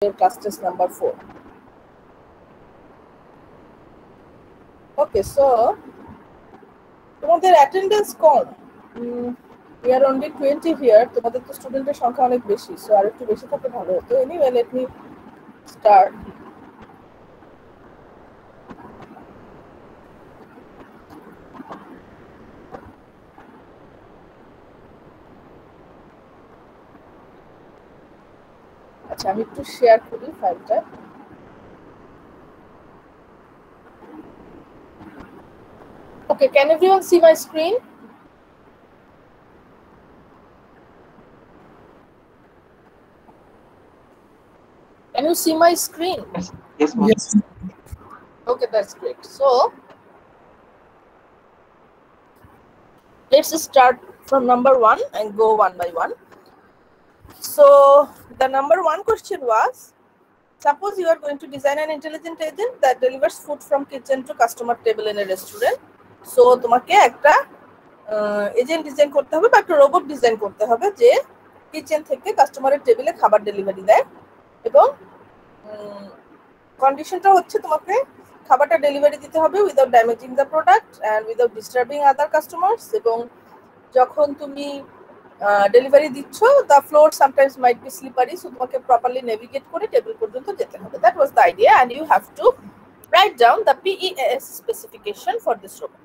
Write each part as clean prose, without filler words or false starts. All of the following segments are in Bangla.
class test number 4. Okay, so তোমাদের attendance com, we are only 20 here. তোমাদের তো স্টুডেন্টের সংখ্যা অনেক বেশি, সো আর একটু বেশি থাকলে ভালো হতো. Anyway, let me start. আচ্ছা, আমি একটু শেয়ার করি ফাইলটা. Okay, can everyone see my screen? Can you see my screen? Yes, ma'am. Yes. Okay, that's great. So let's start from number 1 and go one by one. So the number 1 question was, suppose you are going to design an intelligent agent that delivers food from kitchen to customer table in a restaurant. So তোমাকে একটা এজেন্ট ডিজাইন করতে হবে বা একটা রোবট ডিজাইন করতে হবে যে কিচেন থেকে কাস্টমারের টেবিলে খাবার ডেলিভারি দেয়, এবং কন্ডিশনটা হচ্ছে তোমাকে খাবারটা ডেলিভারি দিতে হবে without damaging the product and without disturbing other customers, এবং যখন তুমি ডেলিভারি দিচ্ছ the floor sometimes might be slippery, so তোমাকে প্রপারলি নেভিগেট করে টেবিল পর্যন্ত যেতে হবে. That was the idea and you have to write down the PEAS specification for this robot.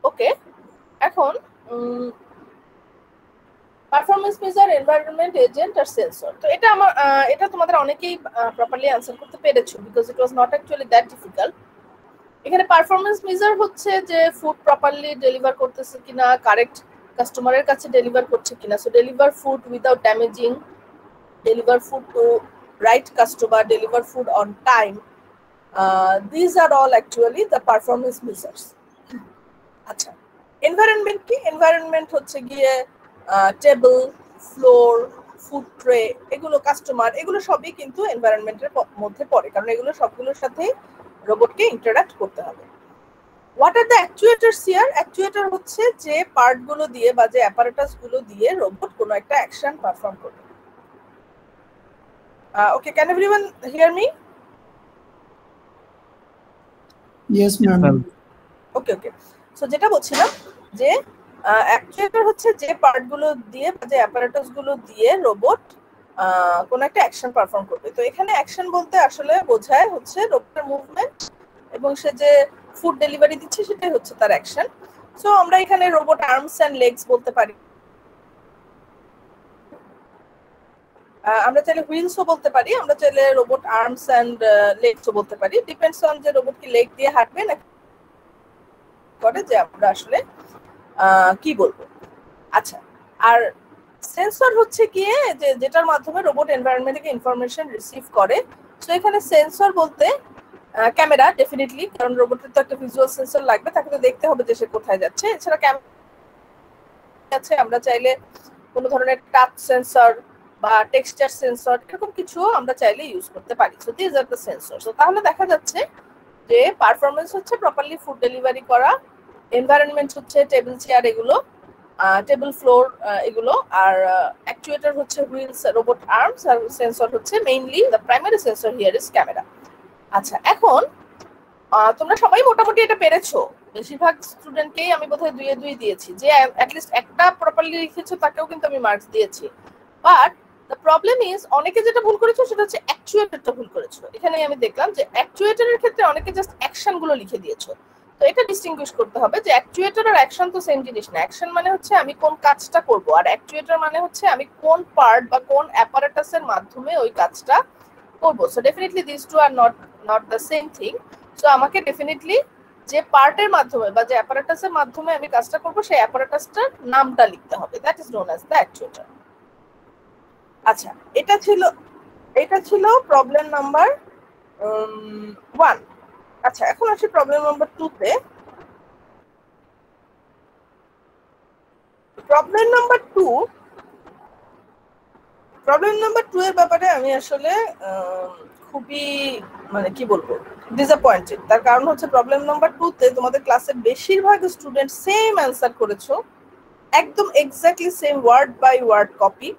Okay, এখন পারফরম্যান্স মেজার, এনভায়রনমেন্ট, এজেন্ট আর সেন্সর. তো এটা তোমাদের অনেকেই প্রপারলি আনসার করতে পেরেছো because it was not actually that difficult. এখানে পারফরম্যান্স মেজার হচ্ছে যে ফুড প্রপারলি ডেলিভার করতেছে কিনা, কারেক্ট কাস্টমারের কাছে ডেলিভার করছে কিনা. So deliver food without damaging, deliver food to right customer, deliver food on time. This are all actually the performance measures. আচ্ছা, এনভায়রনমেন্ট কি? এনভায়রনমেন্ট হচ্ছে গিয়ে টেবল, ফ্লোর, ফুড ট্রে, এগুলো কাস্টমার, এগুলো সবই কিন্তু এনভায়রনমেন্টের মধ্যে পড়ে, কারণ এগুলো সবগুলোর সাথে রোবটকে ইন্টারঅ্যাক্ট করতে হবে. What are the actuators here? Actuator হচ্ছে যে পার্টগুলো দিয়ে বা যে অ্যাপারেটাসগুলো দিয়ে রোবট কোনো একটা অ্যাকশন পারফর্ম করবে. Okay, can everyone hear me? Yes, ma'am. Okay okay, so যেটা বলছিলাম যে অ্যাকচুয়েটর হচ্ছে যে পার্টগুলো দিয়ে বা যে অ্যাপারেটাসগুলো দিয়ে রোবট কোনো একটা অ্যাকশন পারফর্ম করবে. তো এখানে অ্যাকশন বলতে আসলে বোঝায় হচ্ছে রোবটের মুভমেন্ট, এবং সে যে ফুড ডেলিভারি দিচ্ছে সেটাই হচ্ছে তার অ্যাকশন. সো আমরা এখানে রোবট আর্মস অ্যান্ড লেগস বলতে পারি, আমরা চাইলে হুইলসও বলতে পারি, আমরা চাইলে রোবট আর্মস অ্যান্ড লেগসও বলতে পারি. ডিপেন্ডস অন যে রোবট কি লেগ দিয়ে হাঁটবে না করে যে আমরা আসলে কি বলবো. আচ্ছা, আর সেন্সর হচ্ছে গিয়ে যে যেটার মাধ্যমে রোবট এনভায়রনমেন্ট থেকে ইনফরমেশন রিসিভ করে. সো এখানে সেন্সর বলতে ক্যামেরা ডেফিনেটলি, কারণ রোবটের তো একটা ভিজুয়াল সেন্সর লাগবে, তাকে তো দেখতে হবে যে সে কোথায় যাচ্ছে. এছাড়া ক্যামেরা আছে, আমরা চাইলে কোনো ধরনের টাচ সেন্সর বা টেক্সচার সেন্সর এরকম কিছু আমরা চাইলে ইউজ করতে পারি. So this are the sensor. So তাহলে দেখা যাচ্ছে যে পারফরমেন্স হচ্ছে প্রপারলি ফুড ডেলিভারি করা, এনভায়রনমেন্ট হচ্ছে টেবিল চেয়ার এগুলো, টেবিল ফ্লোর এগুলো, আর অ্যাকচুয়েটর হচ্ছে হুইলস, রোবট আর্মস, আর সেন্সর হচ্ছে mainly the primary sensor here is camera. আচ্ছা, এখন তোমরা সবাই মোটামুটি এটা পেরেছো, বেশিরভাগ স্টুডেন্টকেই আমি বোধহয় 2 এ 2 দিয়েছি, যে অ্যাটলিস্ট একটা প্রপারলি লিখেছো তাকেও কিন্তু আমি মার্কস দিয়েছি. বাট দ্য প্রবলেম ইজ অনেকে যেটা ভুল করেছো সেটা হচ্ছে অ্যাকচুয়েটরটা ভুল করেছো. এখানে আমি দেখলাম যে অ্যাকচুয়েটরের ক্ষেত্রে অনেকে জাস্ট অ্যাকশনগুলো লিখে দিয়েছো. তো এটা ডিস্টিংগুইশ করতে হবে যে অ্যাকচুয়েটর আর অ্যাকশন তো সেম জিনিস না. অ্যাকশন মানে হচ্ছে আমি কোন কাজটা করব, আর অ্যাকচুয়েটর মানে হচ্ছে আমি কোন পার্ট বা কোন অ্যাপারেটাসের মাধ্যমে ওই কাজটা করব. So definitely this two are not the same thing. So আমাকে ডেফিনেটলি যে পার্টের মাধ্যমে বা যে অ্যাপারেটাসের মাধ্যমে আমি কাজটা করব সেই অ্যাপারেটাসটার নামটা লিখতে হবে. That is known as the actuator. আচ্ছা, এটা ছিল প্রবলেম নাম্বার 1. আচ্ছা, এখন আসি প্রবলেম নাম্বার 2 তে. প্রবলেম নাম্বার 2 এর ব্যাপারে আমি আসলে খুবই মানে কি বলবো ডিসঅ্যাপয়েন্টেড. তার কারণ হচ্ছে প্রবলেম নাম্বার 2 তে তোমাদের ক্লাসের বেশিরভাগ স্টুডেন্ট সেম অ্যান্সার করেছো, একদম exactly same word by word copy.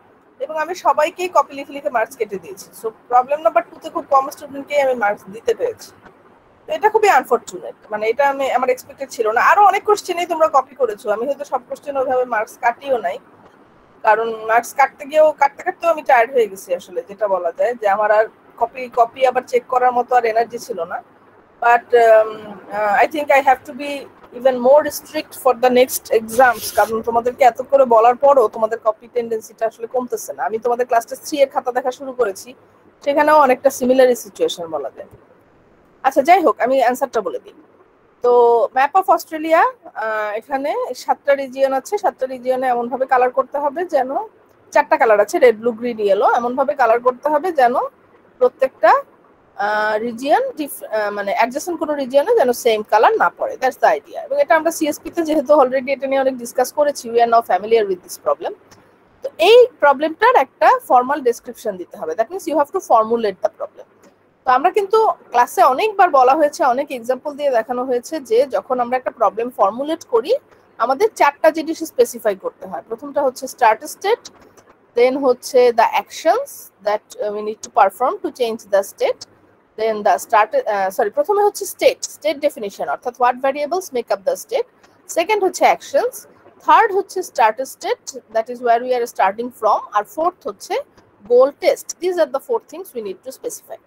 এবং আমি সবাইকেই কপি লিখে লিখে মার্কস কেটে দিয়েছি। সো প্রবলেম নাম্বার 2 তে খুব কম স্টুডেন্টকে আমি মার্কস দিতে পেরেছি। তো এটা খুবই আনফরচুনেট, মানে এটা আমি আমার এক্সপেক্টেড ছিল না। আরো অনেক কোশ্চেনই তোমরা কপি করেছো, আমি হয়তো সব কোশ্চেন ওইভাবে মার্কস কাটিও নাই, কারণ মার্কস কাটতে কাটতেও আমি টায়ার্ড হয়ে গেছি আসলে, যেটা বলা যায় যে আমার আর কপি আবার চেক করার মতো আর এনার্জি ছিল না। But I think I have two B even more strict for the next exams, কারণ তোমাদেরকে এত করে বলার পরও তোমাদের কপি টেন্ডেন্সিটা আসলে কমতেছে না। আমি তোমাদের ক্লাস টেস্ট 3 এর খাতা দেখা শুরু করেছি, সেখানেও অনেকটা সিমিলারই সিচুয়েশন বলা যায়। আচ্ছা যাই হোক, আমি অ্যান্সারটা বলে দিই। তো ম্যাপ অফ অস্ট্রেলিয়া, এখানে 7টা রিজিয়ন আছে। 7টা রিজিয়নে এমন ভাবে কালার করতে হবে যেন, 4টা কালার আছে, রেড, ব্লু, গ্রিন, ইয়েলো, এমন ভাবে কালার করতে হবে যেন প্রত্যেকটা রিজিয়ন মানে অ্যাডজেসেন্ট কোনো রিজিয়নে যেন সেম কালার না পড়ে। That's the idea. এবং এটা আমরা সিএসপি তে যেহেতু অলরেডি এটা নিয়ে অনেক ডিসকাস করেছি, we are now familiar with this problem. তো এই প্রবলেমটার একটা ফর্মাল ডেসক্রিপশন দিতে হবে। That means you have to formulate the problem. তো আমরা কিন্তু ক্লাসে অনেকবার বলা হয়েছে, অনেক এক্সাম্পল দিয়ে দেখানো হয়েছে যে যখন আমরা একটা প্রবলেম ফর্মুলেট করি আমাদের 4টা জিনিস স্পেসিফাই করতে হয়। প্রথমটা হচ্ছে স্টার্ট স্টেট, দেন হচ্ছে the actions that we need to perform to change the state, then the প্রথমে হচ্ছে স্টেট ডেফিনিশন, অর্থাৎ what variables make up the state. Second হচ্ছে অ্যাকশনস, থার্ড হচ্ছে start state, that is where we are starting from, আর ফোর্থ হচ্ছে goal test. This are the 4 things we need to specify.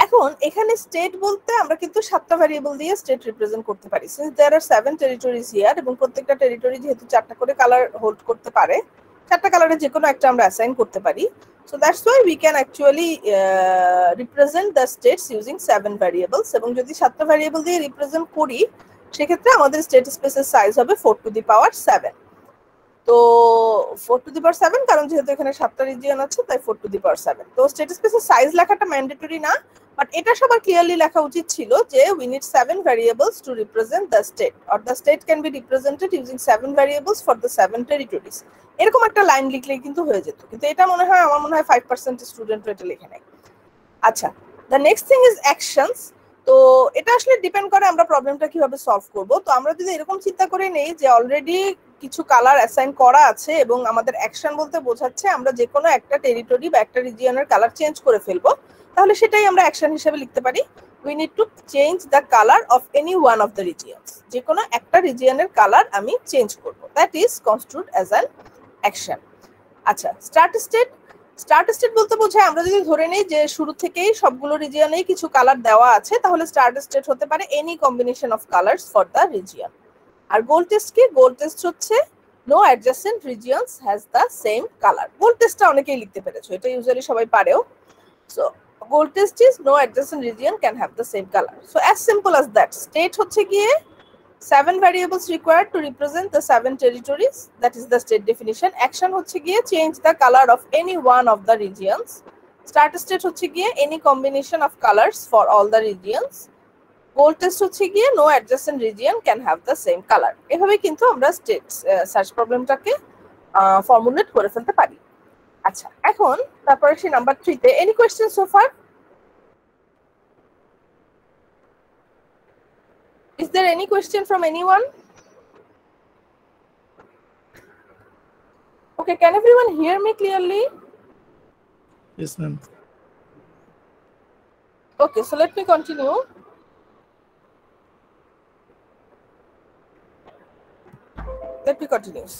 এখন এখানে স্টেট বলতে আমরা কিন্তু 7টা ভ্যারিয়েবল দিয়ে স্টেট রিপ্রেজেন্ট করতে পারি। Since there R 7 territories here, এবং প্রত্যেকটা টেরিটরি যেহেতু 4টা করে কালার হোল্ড করতে পারে, 4টা কালারে যে কোনো একটা আমরা অ্যাসাইন করতে পারি। So that's why we can actually represent the states using 7 variables. এবং যদি 7টা ভ্যারিয়েবল দিয়ে রিপ্রেজেন্ট করি সেক্ষেত্রে আমাদের স্টেট স্পেসের সাইজ হবে 4 টু দি পাওয়ার 7। তো 4 টু দি পাওয়ার 7, কারণ যেহেতু এখানে 7টা রিজিয়ন আছে তাই 4 টু দি পাওয়ার 7। তো স্টেট স্পেসের সাইজ লেখাটা ম্যান্ডেটরি না, বাট এটা সবার ক্লিয়ারলি লেখা উচিত ছিল যে we need 7 variables two represent the state, or the state can be represented using 7 variables for the 7 territories. এরকম একটা লাইন লিখলেই কিন্তু হয়ে যেত, কিন্তু এটা আমার মনে হয় 5% স্টুডেন্ট এটা লিখে নেয়। আচ্ছা, the next thing is actions. তো এটা আসলে ডিপেন্ড করে আমরা প্রবলেমটা কিভাবে সলভ করব। তো আমরা যদি এরকম চিন্তা করে নেই যে অলরেডি কিছু কালার অ্যাসাইন করা আছে এবং আমাদের অ্যাকশন বলতে বোঝাচ্ছে আমরা যে কোনো একটা টেরিটরি বা একটা রিজিয়নের কালার চেঞ্জ করে ফেলবো, তাহলে সেটাই আমরা অ্যাকশন হিসেবে লিখতে পারি। We need two change the colour of any one of the regions. যে কোনো একটা রিজিয়নের কালার আমি চেঞ্জ করব, that is constitute as an action. আচ্ছা, স্টার্ট স্টেট বলতে বোঝায় আমরা যদি ধরে নিই যে শুরু থেকেই সবগুলো রিজিয়নেই কিছু কালার দেওয়া আছে, তাহলে স্টার্ট স্টেট হতে পারে any combination of colours for the region. আর গোল টেস্ট কি? গোল টেস্ট হচ্ছে no adjacent regions has the same colour. Goal টেস্টটা অনেকেই লিখতে পেরেছো, এটা ইউজুয়ালি সবাই পারেও। So goal test is no adjacent region can have the same colour. So as simple as that. State হচ্ছে গিয়ে 7 variables required to represent the 7 territories, that is the state definition. Action হচ্ছে গিয়ে change the color of any one of the regions. Start state হচ্ছে গিয়ে any combination of colors for all the regions. Goal test হচ্ছে গিয়ে no adjacent region can have the same color. এভাবে কিন্তু আমরা স্টেট সার্চ প্রবলেমটাকে ফর্মুলেট করে ফেলতে পারি। আচ্ছা, এখন তারপরে সেই নাম্বার 3 তে any question so far? Is there any question from anyone? Okay, can everyone hear me clearly? Yes, ma'am. Okay, so let me continue.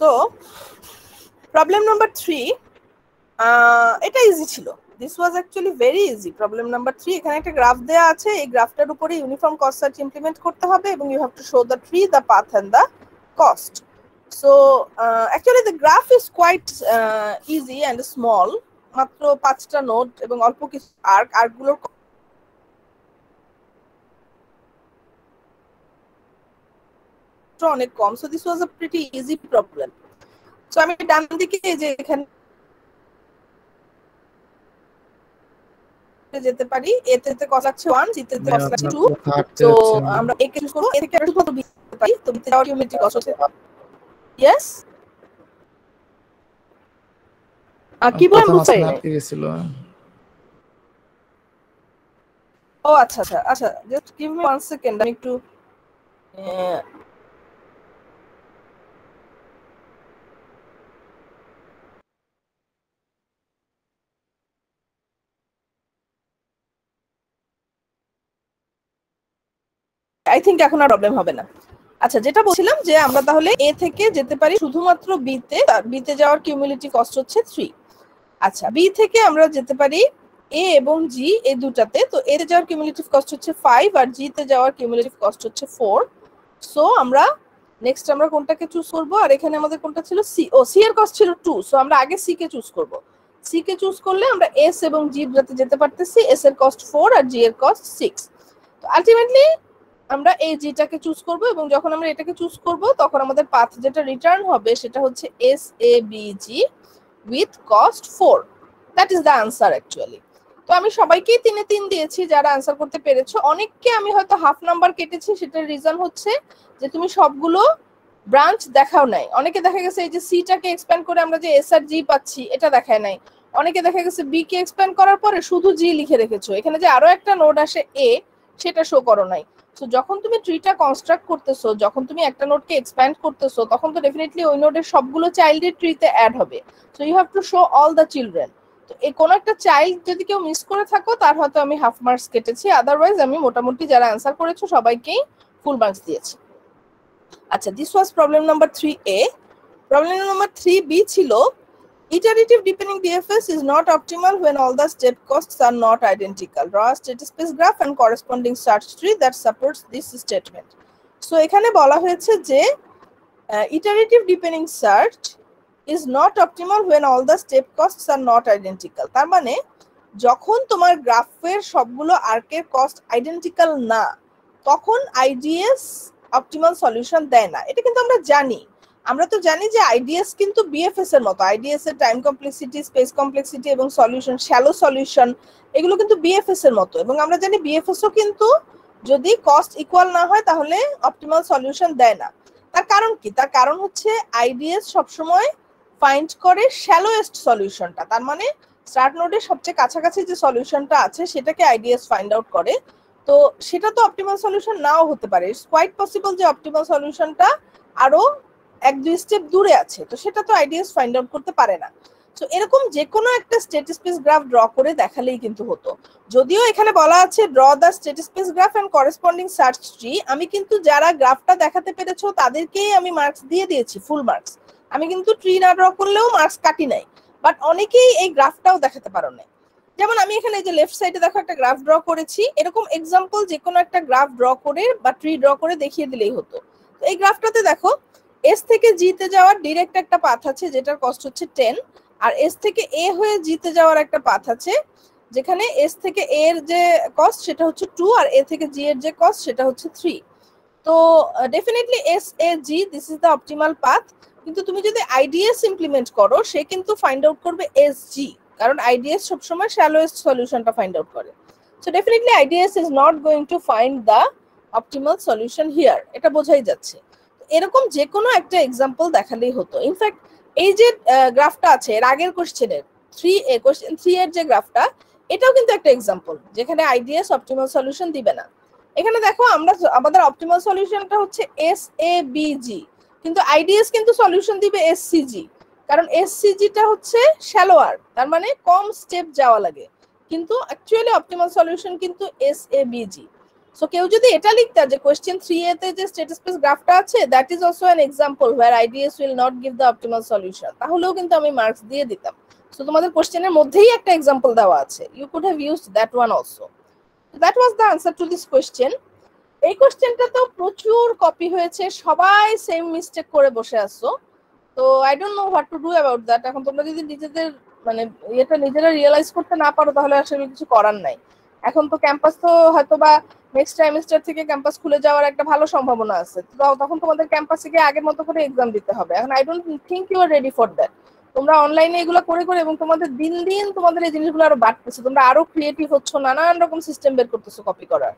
So, problem number 3, এটা ইজি ছিল। This was actually very easy. Problem number 3, এখানে একটা গ্রাফ দেয়া আছে, এই গ্রাফটার উপরে ইউনিফর্ম কস্ট সার্চ ইমপ্লিমেন্ট করতে হবে এবং you have to show the tree, the path and the cost. So, actually the graph is quite easy and small. মাত্র 5টা নোড এবং অল্প কিছু আর্কগুলোর অনেক কম। So this was a pretty easy problem. So আমি ডান দিকে এই যে এখানে যেতে পারি, এতে কস আছে 1, জিতে কস আছে 2। তো আমরা একে চুজ করব, এ থেকে আমরা শুধু বি করতে পারি। তো বিতে যাওয়ার কিউমেট্রিক কস হচ্ছে ইয়েস। কি বলেন বুঝতে পারি না। ও আচ্ছা আচ্ছা আচ্ছা, জাস্ট গিভ মি 1 সেকেন্ড, আমি একটু আই থিংক এখন আর প্রবলেম হবে না। আচ্ছা, যেটা বলছিলাম যে আমরা তাহলে এ থেকে যেতে পারি শুধুমাত্র বিতে, বিতে যাওয়ার কিউমুলেটিভ কস্ট হচ্ছে 3। আচ্ছা, বি থেকে আমরা যেতে পারি এ এবং জি এই দুটাতে, তো এ তে যাওয়ার কিউমুলেটিভ কস্ট হচ্ছে 5 আর জি তে যাওয়ার কিউমুলেটিভ কস্ট হচ্ছে 4। সো আমরা নেক্সট আমরা কোনটাকে চুজ করব? আর এখানে আমাদের কোনটা ছিল? সি। ও, সি এর কস্ট ছিল 2, সো আমরা আগে সি কে চুজ করব। সি কে চুজ করলে আমরা এস এবং জি দুটাতে যেতে পারতেছি। এস এর কস্ট 4 আর জি এর কস্ট 6। তো আলটিমেটলি আমরা এই জিটাকে চুজ করব, এবং যখন আমরা এটাকে চুজ করব তখন আমাদের পাথ যেটা রিটার্ন হবে সেটা হচ্ছে S A B G with cost 4। That is the answer actually. তো আমি সবাইকেই 3 এ 3 দিয়েছি যারা আনসার করতে পেরেছো। অনেককে আমি হয়তো হাফ নাম্বার কেটেছি, সেটার রিজন হচ্ছে যে তুমি সবগুলো ব্রাঞ্চ দেখাও নাই। অনেকে দেখা গেছে এই যে সিটাকে এক্সপ্যান্ড করে আমরা যে এস আর জি পাচ্ছি এটা দেখায় নাই। অনেকে দেখা গেছে বি কে এক্সপ্যান্ড করার পরে শুধু জি লিখে রেখেছো, এখানে যে আরো একটা নোড আসে এ সেটা শো করো নাই। সো যখন তুমি ট্রিটা কনস্ট্রাক্ট করতেছো, যখন তুমি একটা নোডকে এক্সপ্যান্ড করতেছো, তখন তো ডেফিনেটলি ওই নোডের সবগুলো চাইল্ডের ট্রিতে অ্যাড হবে। So you have to show all the children. তো এই কোনো একটা চাইল্ড যদি কেউ মিস করে থাকো তার হয়তো আমি হাফ মার্কস কেটেছি, আদারওয়াইজ আমি মোটামুটি যারা অ্যান্সার করেছো সবাইকেই ফুল মার্কস দিয়েছি। আচ্ছা, this was problem number 3A। Problem number 3B ছিল iterative deepening DFS is not optimal when all the step costs are not identical. Draw a state space graph and corresponding search tree that supports this statement. So এখানে বলা হয়েছে যে iterative deepening search is not optimal when all the step costs are not identical. তার মানে যখন তোমার গ্রাফের সবগুলো আর্কের কস্ট আইডেন্টিক্যাল না, তখন আইডিএস অপটিমাল সলিউশন দেয় না। এটা কিন্তু আমরা জানি। আমরা তো জানি যে আইডিএস কিন্তু বিএফএস এর মতো। আইডিএস এর টাইম কমপ্লেক্সিটি, স্পেস কমপ্লেক্সিটি এবং সলিউশন, শ্যালো সলিউশন, এগুলো কিন্তু বিএফএস এর মতো। এবং আমরা জানি বিএফএসও কিন্তু যদি কস্ট ইকুয়াল না হয় তাহলে অপটিমাল সলিউশন দেয় না। তার কারণ কি? তার কারণ হচ্ছে আইডিএস সবসময় ফাইন্ড করে শ্যালোয়েস্ট সলিউশনটা। তার মানে স্টার্ট নোডের সবচেয়ে কাছাকাছি যে সলিউশনটা আছে সেটাকে আইডিএস ফাইন্ড আউট করে। তো সেটা তো অপটিমাল সলিউশন নাও হতে পারে। ইটস কোয়াইট পসিবল যে অপটিমাল সলিউশনটা আরো 1-2 স্টেপ দূরে আছে, তো সেটা তো আইডিএস ফাইন্ড আউট করতে পারে না। সো এরকম যে কোনো একটা স্টেট স্পেস গ্রাফ ড্র করে দেখালেই কিন্তু হতো। যদিও এখানে বলা আছে draw the state space graph and corresponding search tree, আমি কিন্তু যারা গ্রাফটা দেখাতে পেরেছো তাদেরকেই আমি মার্কস দিয়ে দিয়েছি, ফুল মার্কস। আমি কিন্তু ট্রি না ড্র করলেও মার্কস কাটি নাই। বাট অনেকেই এই গ্রাফটাও দেখাতে পারো না। যেমন আমি এখানে যে লেফট সাইডে দেখো একটা গ্রাফ ড্র করেছি, এরকম এক্সাম্পল যে কোনো একটা গ্রাফ ড্র করে বা ট্রি ড্র করে দেখিয়ে দিলেই হতো। তো এই গ্রাফটাতে দেখো এস থেকে জি তে যাওয়ার ডিরেক্ট একটা পাথ আছে যেটার কস্ট হচ্ছে 10, আর এস থেকে এ হয়ে জি তে যাওয়ার একটা পাথ আছে যেখানে এস থেকে এ এর যে কস্ট সেটা হচ্ছে 2 আর এ থেকে জি এর যে কস্ট সেটা হচ্ছে 3। তো definitely S A G this is the optimal path. কিন্তু তুমি যদি আইডিএস ইমপ্লিমেন্ট করো সে কিন্তু ফাইন্ড আউট করবে এস জি, কারণ আইডিএস সবসময় শ্যালোয়েস্ট সলিউশনটা ফাইন্ড আউট করে। So definitely IDs is not going to find the optimal solution here, এটা বোঝাই যাচ্ছে। এরকম যে কোনো একটা এক্সাম্পল দেখালেই হতো। ইনফ্যাক্ট এই যে গ্রাফটা আছে এর আগের কোশ্চেনের 3A, কোশ্চেন 3 এর যে গ্রাফটা, এটাও কিন্তু একটা এক্সাম্পল যেখানে আইডিএস অপটিমাল সলিউশন দিবে না। এখানে দেখো আমরা আমাদের অপটিমাল সলিউশনটা হচ্ছে এস এ বি জি, কিন্তু আইডিএস কিন্তু সলিউশন দিবে এসসিজি, কারণ এসসিজিটা হচ্ছে শ্যালোয়ার, তার মানে কম স্টেপ যাওয়া লাগে। কিন্তু অ্যাকচুয়ালি অপটিমাল সলিউশন কিন্তু S A B G. So কেউ যদি এটা লিখতা যে কোশ্চেন 3A তে যে স্টেট স্পেস গ্রাফটা আছে that is also an example where IDs will not give the optimal solution, তাহলেও কিন্তু আমি মার্কস দিয়ে দিতাম। সো তোমাদের কোশ্চেনের মধ্যেই একটা এক্সাম্পল দেওয়া আছে, you could have used that one also. That was the answer to this question. এই কোশ্চেনটা তো প্রচুর কপি হয়েছে, সবাই সেম মিস্টেক করে বসে আছো। তো I don't know what to do about that. এখন তোমরা যদি নিজেদের মানে এটা নিজেরা রিয়েলাইজ করতে না পারো তাহলে আসলে কিছু করার নাই। এখন তো ক্যাম্পাস তো হয়তো বা নেক্সট সেমিস্টার থেকে ক্যাম্পাস খুলে যাওয়ার একটা ভালো সম্ভাবনা আছে, তো তখন তোমাদের ক্যাম্পাসে গিয়ে আগের মতো করে এক্সাম দিতে হবে। এখন I don't think you are ready for that. তোমরা অনলাইনে এগুলো করে করে এবং তোমাদের দিন দিন তোমাদের এই জিনিসগুলো আরো বাড়তেছে, তোমরা আরো ক্রিয়েটিভ হচ্ছ, নানান রকম সিস্টেম বের করতেছো কপি করার।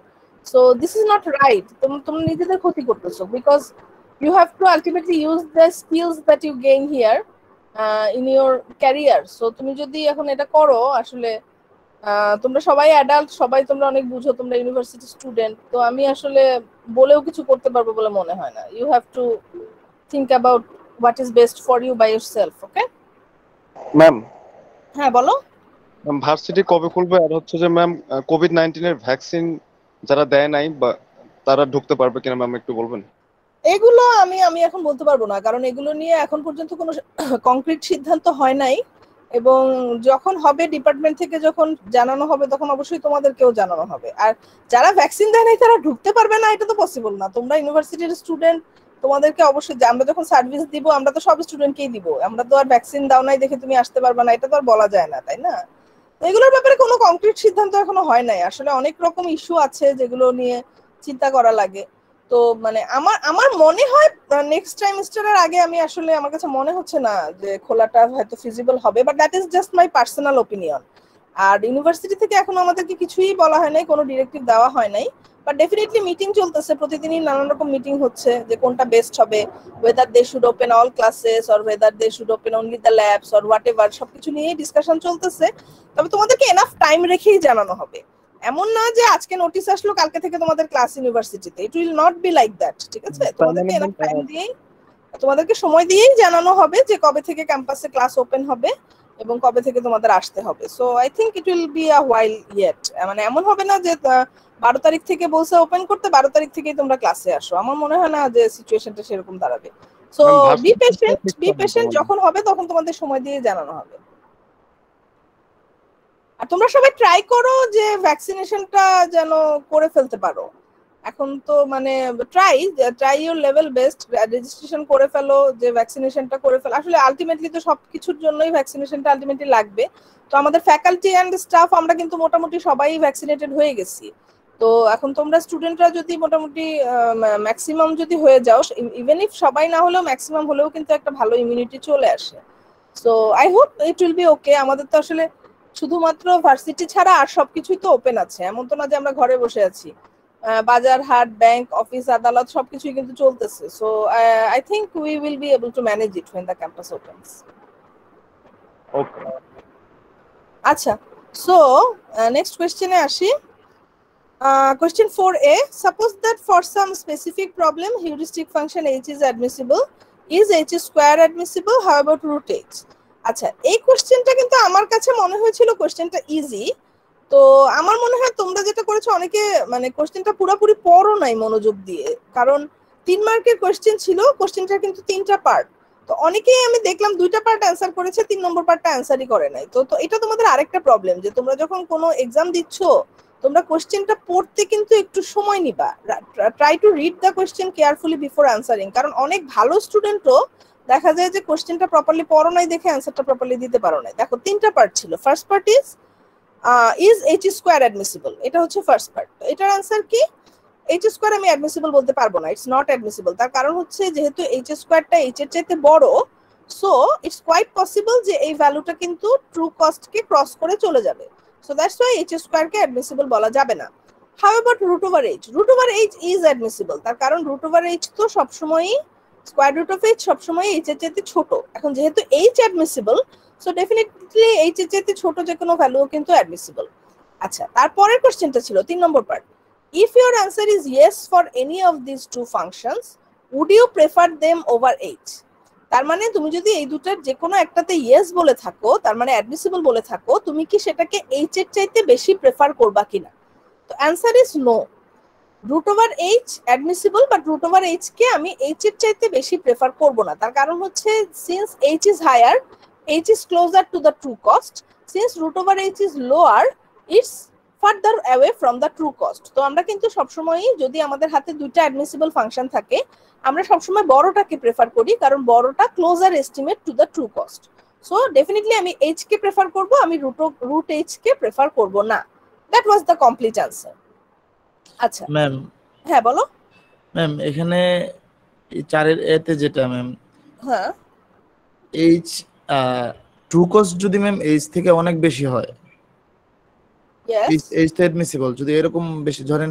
So this is not right. তোমরা নিজেদের ক্ষতি করতেছো, because you have to ultimately use the skills that you gain here in your career. So তুমি যদি এখন এটা করো, আসলে তোমরা সবাই অ্যাডাল্ট, সবাই তোমরা অনেক বুঝো, তোমরা ইউনিভার্সিটি স্টুডেন্ট, তো আমি আসলে বলেও কিছু করতে পারবো বলে মনে হয় না। You have to think about what is best for you by yourself. Okay ma'am? হ্যাঁ বলো। ভার্সিটি কবে খুলবে? আর হচ্ছে যে ম্যাম কোভিড-19 এর ভ্যাকসিন যারা দেয় নাই বা তারা ঢুকতে পারবে কিনা ম্যাম একটু বলবেন? এগুলো আমি আমি এখন বলতে পারবো না, কারণ এগুলো নিয়ে এখন পর্যন্ত কোনো কংক্রিট সিদ্ধান্ত হয় নাই, এবং যখন হবে ডিপার্টমেন্ট থেকে যখন জানানো হবে তখন অবশ্যই তোমাদেরকেও জানানো হবে। আর যারা ভ্যাকসিন দেয় নাই তারা ঢুকতে পারবে না এটা তো পসিবল না। তোমরা ইউনিভার্সিটির স্টুডেন্ট, তোমাদেরকে অবশ্যই, আমরা যখন সার্ভিস দিব আমরা তো সব স্টুডেন্টকেই দিব, আমরা তো আর ভ্যাকসিন দাও নাই দেখে তুমি আসতে পারবে না এটা তো আর বলা যায় না, তাই না? এগুলোর ব্যাপারে কোনো কংক্রিট সিদ্ধান্ত এখনো হয় নাই। আসলে অনেক রকম ইস্যু আছে যেগুলো নিয়ে চিন্তা করা লাগে। তো মানে আমার আমার মনে হয় নেক্সট ট্রাইমেস্টারের আগে আমি আসলে, আমার কাছে মনে হচ্ছে না যে খোলাটা হয়তো ফিজিবল হবে, but that is just my personal opinion. আর ইউনিভার্সিটি থেকে এখনো আমাদেরকে কিছুই বলা হয় নাই, কোনো ডিরেক্টিভ দেওয়া হয় নাই, বাট ডেফিনেটলি মিটিং চলতেছে, প্রতিদিনই নানান রকম মিটিং হচ্ছে যে কোনটা বেস্ট হবে, whether they should open all classes or whether they should open only the labs or whatever, সবকিছু নিয়ে ডিসকাশন চলতেছে। তবে তোমাদেরকে এনাফ টাইম রেখেই জানানো হবে, এমন না যে আজকে নোটিশ আসলো কালকে থেকে তোমাদের ক্লাস ইউনিভার্সিটিতে, it will not be like that, ঠিক আছে? তোমাদেরকে এনাফ টাইম দিয়েই, তোমাদেরকে সময় দিয়েই জানানো হবে যে কবে থেকে ক্যাম্পাসে ক্লাস ওপেন হবে এবং কবে থেকে তোমাদের আসতে হবে। So I think it will be a while yet, মানে এমন হবে না যে 12 তারিখ থেকে বলছে ওপেন করতে 12 তারিখ থেকেই তোমরা ক্লাসে আসো, আমার মনে হয় না যে সিচুয়েশনটা সেরকম দাঁড়াবে। সো বি পেশেন্ট, যখন হবে তখন তোমাদের সময় দিয়ে জানানো হবে। আর তোমরা সবাই ট্রাই করো যে ভ্যাকসিনেশনটা যেন করে ফেলতে পারো। এখন তো মানে try your level best, registration করে ফেলো, যে ভ্যাকসিনেশনটা করে ফেলো। আসলে আলটিমেটলি তো সবকিছুর জন্যই ভ্যাকসিনেশনটা আলটিমেটলি লাগবে। তো আমাদের ফ্যাকাল্টি এন্ড স্টাফ আমরা কিন্তু মোটামুটি সবাই ভ্যাকসিনেটেড হয়ে গেছি। তো এখন তোমরা স্টুডেন্টরা যদি মোটামুটি ম্যাক্সিমাম যদি হয়ে যাও, ইভেন ইফ সবাই না হলেও ম্যাক্সিমাম হলেও কিন্তু একটা ভালো ইমিউনিটি চলে আসে। So I hope it will be okay. আমাদের তো আসলে শুধুমাত্র ভার্সিটি ছাড়া আর সবকিছুই তো ওপেন আছে, এমন তো না যে আমরা ঘরে বসে আছি। বাজার, হাট, ব্যাংক, অফিস, আদালত সবকিছুই কিন্তু চলতেছে। So I think we will be able to manage it when the campus opens. ওকে, আচ্ছা, সো নেক্সট কোয়েশ্চেনে আসি। Question 4A, suppose that for some specific problem heuristic function h is admissible, is h square admissible? How about root h? আচ্ছা, এই কোশ্চেনটা কিন্তু আমার কাছে মনে হয়েছিল কোশ্চেনটা ইজি। তো আমার মনে হয় তোমরা যেটা করেছো, অনেকে মানে কোশ্চেনটা পুরোপুরি পড়ো নাই মনোযোগ দিয়ে, কারণ 3 মার্কের কোশ্চেন ছিল, কোশ্চেনটা কিন্তু 3টা পার্ট। তো অনেকেই আমি দেখলাম 2টা পার্ট অ্যান্সার করেছে, 3 নম্বর পার্টটা অ্যান্সারই করে নাই। তো এটা তোমাদের আরেকটা প্রবলেম, যে তোমরা যখন কোনো এক্সাম দিচ্ছ তোমরা কোশ্চেনটা পড়তে কিন্তু একটু সময় নিবা। Try to read the question carefully before answering, কারণ অনেক ভালো স্টুডেন্টও দেখা যায় যে কোশ্চেনটা প্রপারলি পড়ো নাই দেখে অ্যান্সারটা প্রপারলি দিতে পারো নাই। দেখো 3টা পার্ট ছিল। First part is h square admissible, এটা হচ্ছে ফার্স্ট পার্ট। এটার অ্যান্সার কি? h স্কয়ার আমি অ্যাডমিসিবল বলতে পারবো না, ইটস নট অ্যাডমিসিবল। তার কারণ হচ্ছে যেহেতু h স্কয়ারটা h এর চাইতে বড়, সো ইটস কোয়াইট পসিবল যে এই ভ্যালুটা কিন্তু ট্রু কস্টকে ক্রস করে চলে যাবে। সো দ্যাটস ওয়াই h স্কয়ারকে অ্যাডমিসিবল বলা যাবে না। How about root over h? Root over h is admissible, তার কারণ রুট ওভার h তো সবসময়ই, স্কয়ার রুট অফ h সবসময় h এর চাইতে ছোট। এখন যেহেতু h admissible, so definitely h এর চাইতে ছোট যে কোনো ভ্যালুও কিন্তু অ্যাডমিসিবল। আচ্ছা, তারপরের কোশ্চেনটা ছিল 3 number part. If your answer is yes for any of this two functions, would you prefer them over h? তার মানে তুমি যদি এই দুটার যে কোনো একটাতে ইয়েস বলে থাকো, তার মানে অ্যাডমিসিবল বলে থাকো, তুমি কি সেটাকে h এর চাইতে বেশি প্রেফার করবা কিনা? তো answer is no. Root over h admissible, but root over h কে আমি h এর চাইতে বেশি প্রেফার করব না। তার কারণ হচ্ছে since h is higher, h is closer to the true cost. Since root over h is lower, it's further away from the true cost. তো আমরা কিন্তু সবসময়ই যদি আমাদের হাতে দুইটা অ্যাডমিসিবল ফাংশন থাকে, আমরা সবসময় বড়টাকে প্রেফার করি, কারণ বড়টা closer estimate to the true cost. So definitely আমি h কে প্রেফার করব, আমি রুট h কে প্রেফার করব না। That was the complete answer. আচ্ছা ম্যাম, হ্যাঁ বলো। ম্যাম এখানে 4 এতে যেটা ম্যাম, হ্যাঁ, এইচ ট্রু কস্ট যদি ম্যাম এইচ থেকে অনেক বেশি হয়, ইয়েস, এইচ তো অ্যাডমিসিবল। যদি এরকম বেশি ধরেন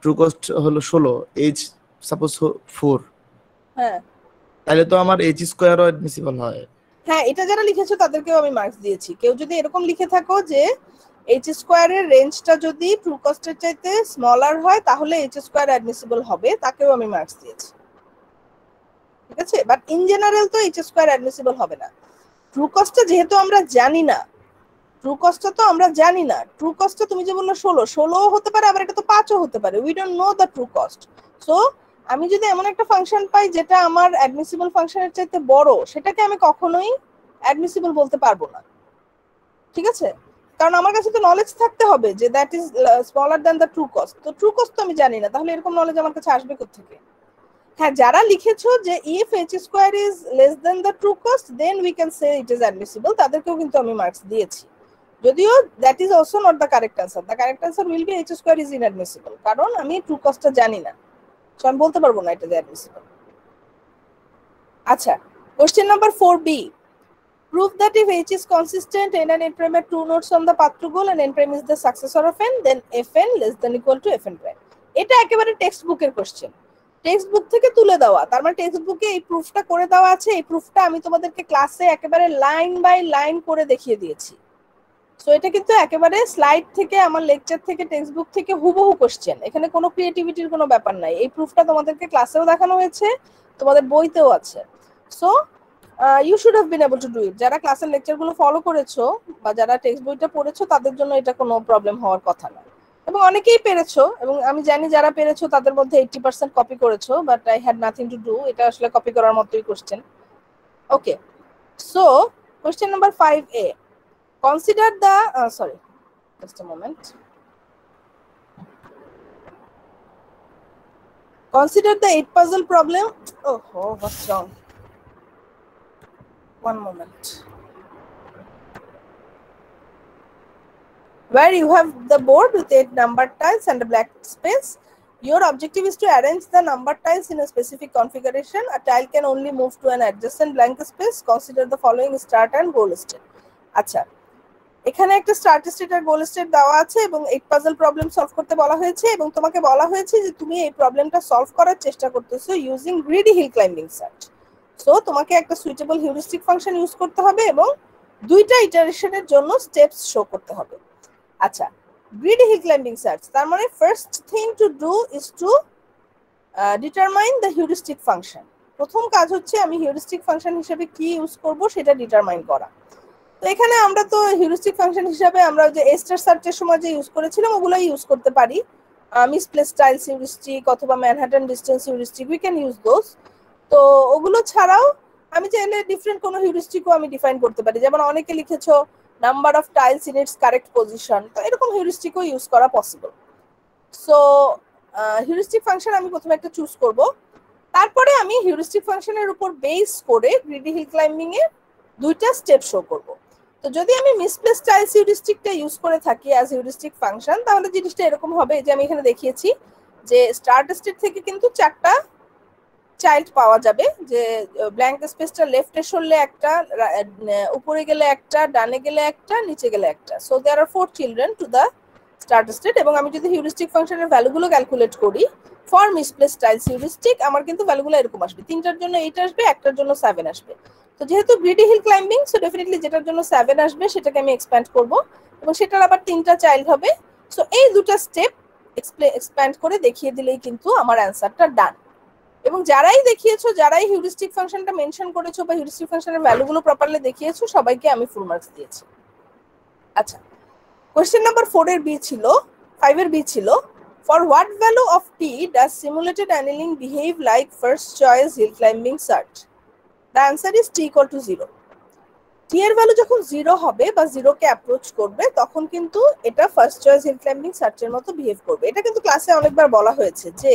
ট্রু কস্ট হলো 16, এইচ সাপোজ 4, হ্যাঁ তাহলে তো আমার এইচ স্কয়ারও অ্যাডমিসিবল হয়। হ্যাঁ, এটা যারা লিখেছো তাদেরকেও আমি মার্কস দিয়েছি। কেউ যদি এরকম লিখে থাকো যে h স্কয়ারের রেঞ্জটা যদি ট্রু কস্টের চাইতে স্মলার হয় তাহলে h স্কয়ার অ্যাডমিসিবল হবে, তাকেও আমি মার্কস দিয়েছি, ঠিক আছে? বাট ইন জেনারেল তো h স্কয়ার অ্যাডমিসিবল হবে না। ট্রু কস্টটা যেহেতু আমরা জানি না, ট্রু কস্টটা তো আমরা জানি না। ট্রু কস্টটা তুমি যে বললো 16 হতে পারে, আবার এটা তো 5ও হতে পারে। We don't know the true cost. So আমি যদি এমন একটা ফাংশন পাই যেটা আমার অ্যাডমিসিবল ফাংশনের চাইতে বড়, সেটাকে আমি কখনোই অ্যাডমিসিবল বলতে পারবো না, ঠিক আছে? কারণ আমার কাছে তো নলেজ থাকতে হবে যে that is smaller than the true cost. তো ট্রু কস্ট তো আমি জানি না, তাহলে এরকম নলেজ আমার কাছে আসবে কোত্থেকে? হ্যাঁ, যারা লিখেছো যে if h square is less than the true cost then we can say it is admissible, তাদেরকেও কিন্তু আমি মার্কস দিয়েছি। যদিও that is also not the correct answer. The correct answer will be h square is inadmissible, কারণ আমি ট্রু কস্টটা জানি না, সো আমি বলতে পারবো না এটা যে অ্যাডমিসিবল। আচ্ছা, question number 4b, prove that if h is consistent and an n prime are two nodes on the path to goal and n prime is the successor of n, then fn less than equal to fn prime. এটা একেবারে টেক্সট বুকের কোশ্চেন, টেক্সট বুক থেকে তুলে দেওয়া। তার মানে টেক্সট বুকে এই প্রুফটা করে দেওয়া আছে। এই প্রুফটা আমি তোমাদেরকে ক্লাসে একেবারে লাইন বাই লাইন করে দেখিয়ে দিয়েছি। সো এটা কিন্তু একেবারে স্লাইড থেকে, আমার লেকচার থেকে, টেক্সট বুক থেকে হুবহু কোশ্চেন। এখানে কোনো ক্রিয়েটিভিটির কোনো ব্যাপার নাই। এই প্রুফটা তোমাদেরকে ক্লাসেও দেখানো হয়েছে, তোমাদের বইতেও আছে। So you should have been able to do it. যারা ক্লাসের লেকচারগুলো ফলো করেছো বা যারা টেক্সট বইটা পড়েছো তাদের জন্য এটা কোনো প্রবলেম হওয়ার কথা না, এবং অনেকেই পেরেছো। এবং আমি জানি যারা পেরেছো তাদের মধ্যে 80% কপি করেছো, but I had nothing to do. এটা আসলে কপি করার মতোই question. Okay, so question number 5a, consider the sorry, just a moment. Consider the 8 puzzle problem. Oh, what's wrong? One moment. Where you have the board with 8 number tiles and a black space. Your objective is to arrange the number tiles in a specific configuration. A tile can only move to an adjacent blank space. Consider the following start and goal state. আচ্ছা, এখানে একটা স্টার্ট স্টেট আর গোল স্টেট দেওয়া আছে এবং 8 পাজল প্রবলেম সলভ করতে বলা হয়েছে, এবং তোমাকে বলা হয়েছে যে তুমি এই প্রবলেমটা সলভ করার চেষ্টা করতেছো using greedy hill climbing search. So তোমাকে একটা সুইটেবল হিউরিস্টিক ফাংশন ইউজ করতে হবে এবং দুইটা ইটারেশনের জন্য স্টেপস শো করতে হবে। আচ্ছা, গ্রিডি হিল ক্লাইম্বিং সার্চ, তার মানে first thing to do is to determine the heuristic function. প্রথম কাজ হচ্ছে আমি হিউরিস্টিক ফাংশন হিসেবে কি ইউজ করব সেটা ডিটারমাইন করা। তো এখানে আমরা তো হিউরিস্টিক ফাংশন হিসেবে আমরা যে স্টার সার্চের সময় যে ইউজ করেছিলাম ওগুলোই ইউজ করতে পারি। মিসপ্লেস টাইলস হিউরিস্টিক অথবা Manhattan distance heuristic, we can use those. তো ওগুলো ছাড়াও আমি চাইলে ডিফারেন্ট কোনো হিউরিস্টিকও আমি ডিফাইন করতে পারি। যেমন অনেকে লিখেছো number of tiles in its correct position, তো এরকম হিউরিস্টিকও ইউজ করা পসিবল। সো হিউরিস্টিক ফাংশন আমি প্রথমে একটা চুজ করব, তারপরে আমি হিউরিস্টিক ফাংশনের উপর বেস করে গ্রিডি হিল ক্লাইম্বিং এর দুইটা স্টেপ শো করব। তো যদি আমি মিসপ্লেস টাইলস হিউরিস্টিকটা ইউজ করে থাকি অ্যাজ হিউরিস্টিক ফাংশন, তাহলে জিনিসটা এরকম হবে যে আমি এখানে দেখিয়েছি যে স্টার্ট স্টেট থেকে কিন্তু 4টা চাইল্ড পাওয়া যাবে, যে ব্ল্যাঙ্ক স্পেসটা লেফটে সরলে একটা, উপরে গেলে একটা, ডানে গেলে একটা, নিচে গেলে একটা। So there are 4 children to the start state. এবং আমি যদি হিউরিস্টিক ফাংশনের ভ্যালুগুলো ক্যালকুলেট করি ফর মিসপ্লেস টাইলস হিউরিস্টিক, আমার কিন্তু ভ্যালুগুলো এরকম আসবে। 3টার জন্য 8 আসবে, একটার জন্য 7 আসবে। তো যেহেতু greedy hill climbing, so definitely যেটার জন্য 7 আসবে সেটাকে আমি এক্সপ্যান্ড করব, এবং সেটার আবার 3টা চাইল্ড হবে। সো এই দুটো স্টেপ এক্সপ্যান্ড করে দেখিয়ে দিলেই কিন্তু আমার অ্যান্সারটা ডান। এবং যারাই দেখিয়েছো, যারাই হিউরিস্টিক ফাংশনটা মেনশন করেছো বা হিউরিস্টিক ফাংশনের ভ্যালুগুলো প্রপারলি দেখিয়েছো, সবাইকে আমি ফুল মার্কস দিয়েছি। আচ্ছা, কোশ্চেন নাম্বার 4 এর বি ছিল, 5 এর বি ছিল, for what value of t does simulated annealing behave like first choice hill climbing search? The answer is t equal to 0. t এর ভ্যালু যখন 0 হবে বা 0 কে অ্যাপ্রোচ করবে তখন কিন্তু এটা ফার্স্ট চয়েস হিল ক্লাইম্বিং সার্চের মতো বিহেভ করবে। এটা কিন্তু ক্লাসে অনেকবার বলা হয়েছে যে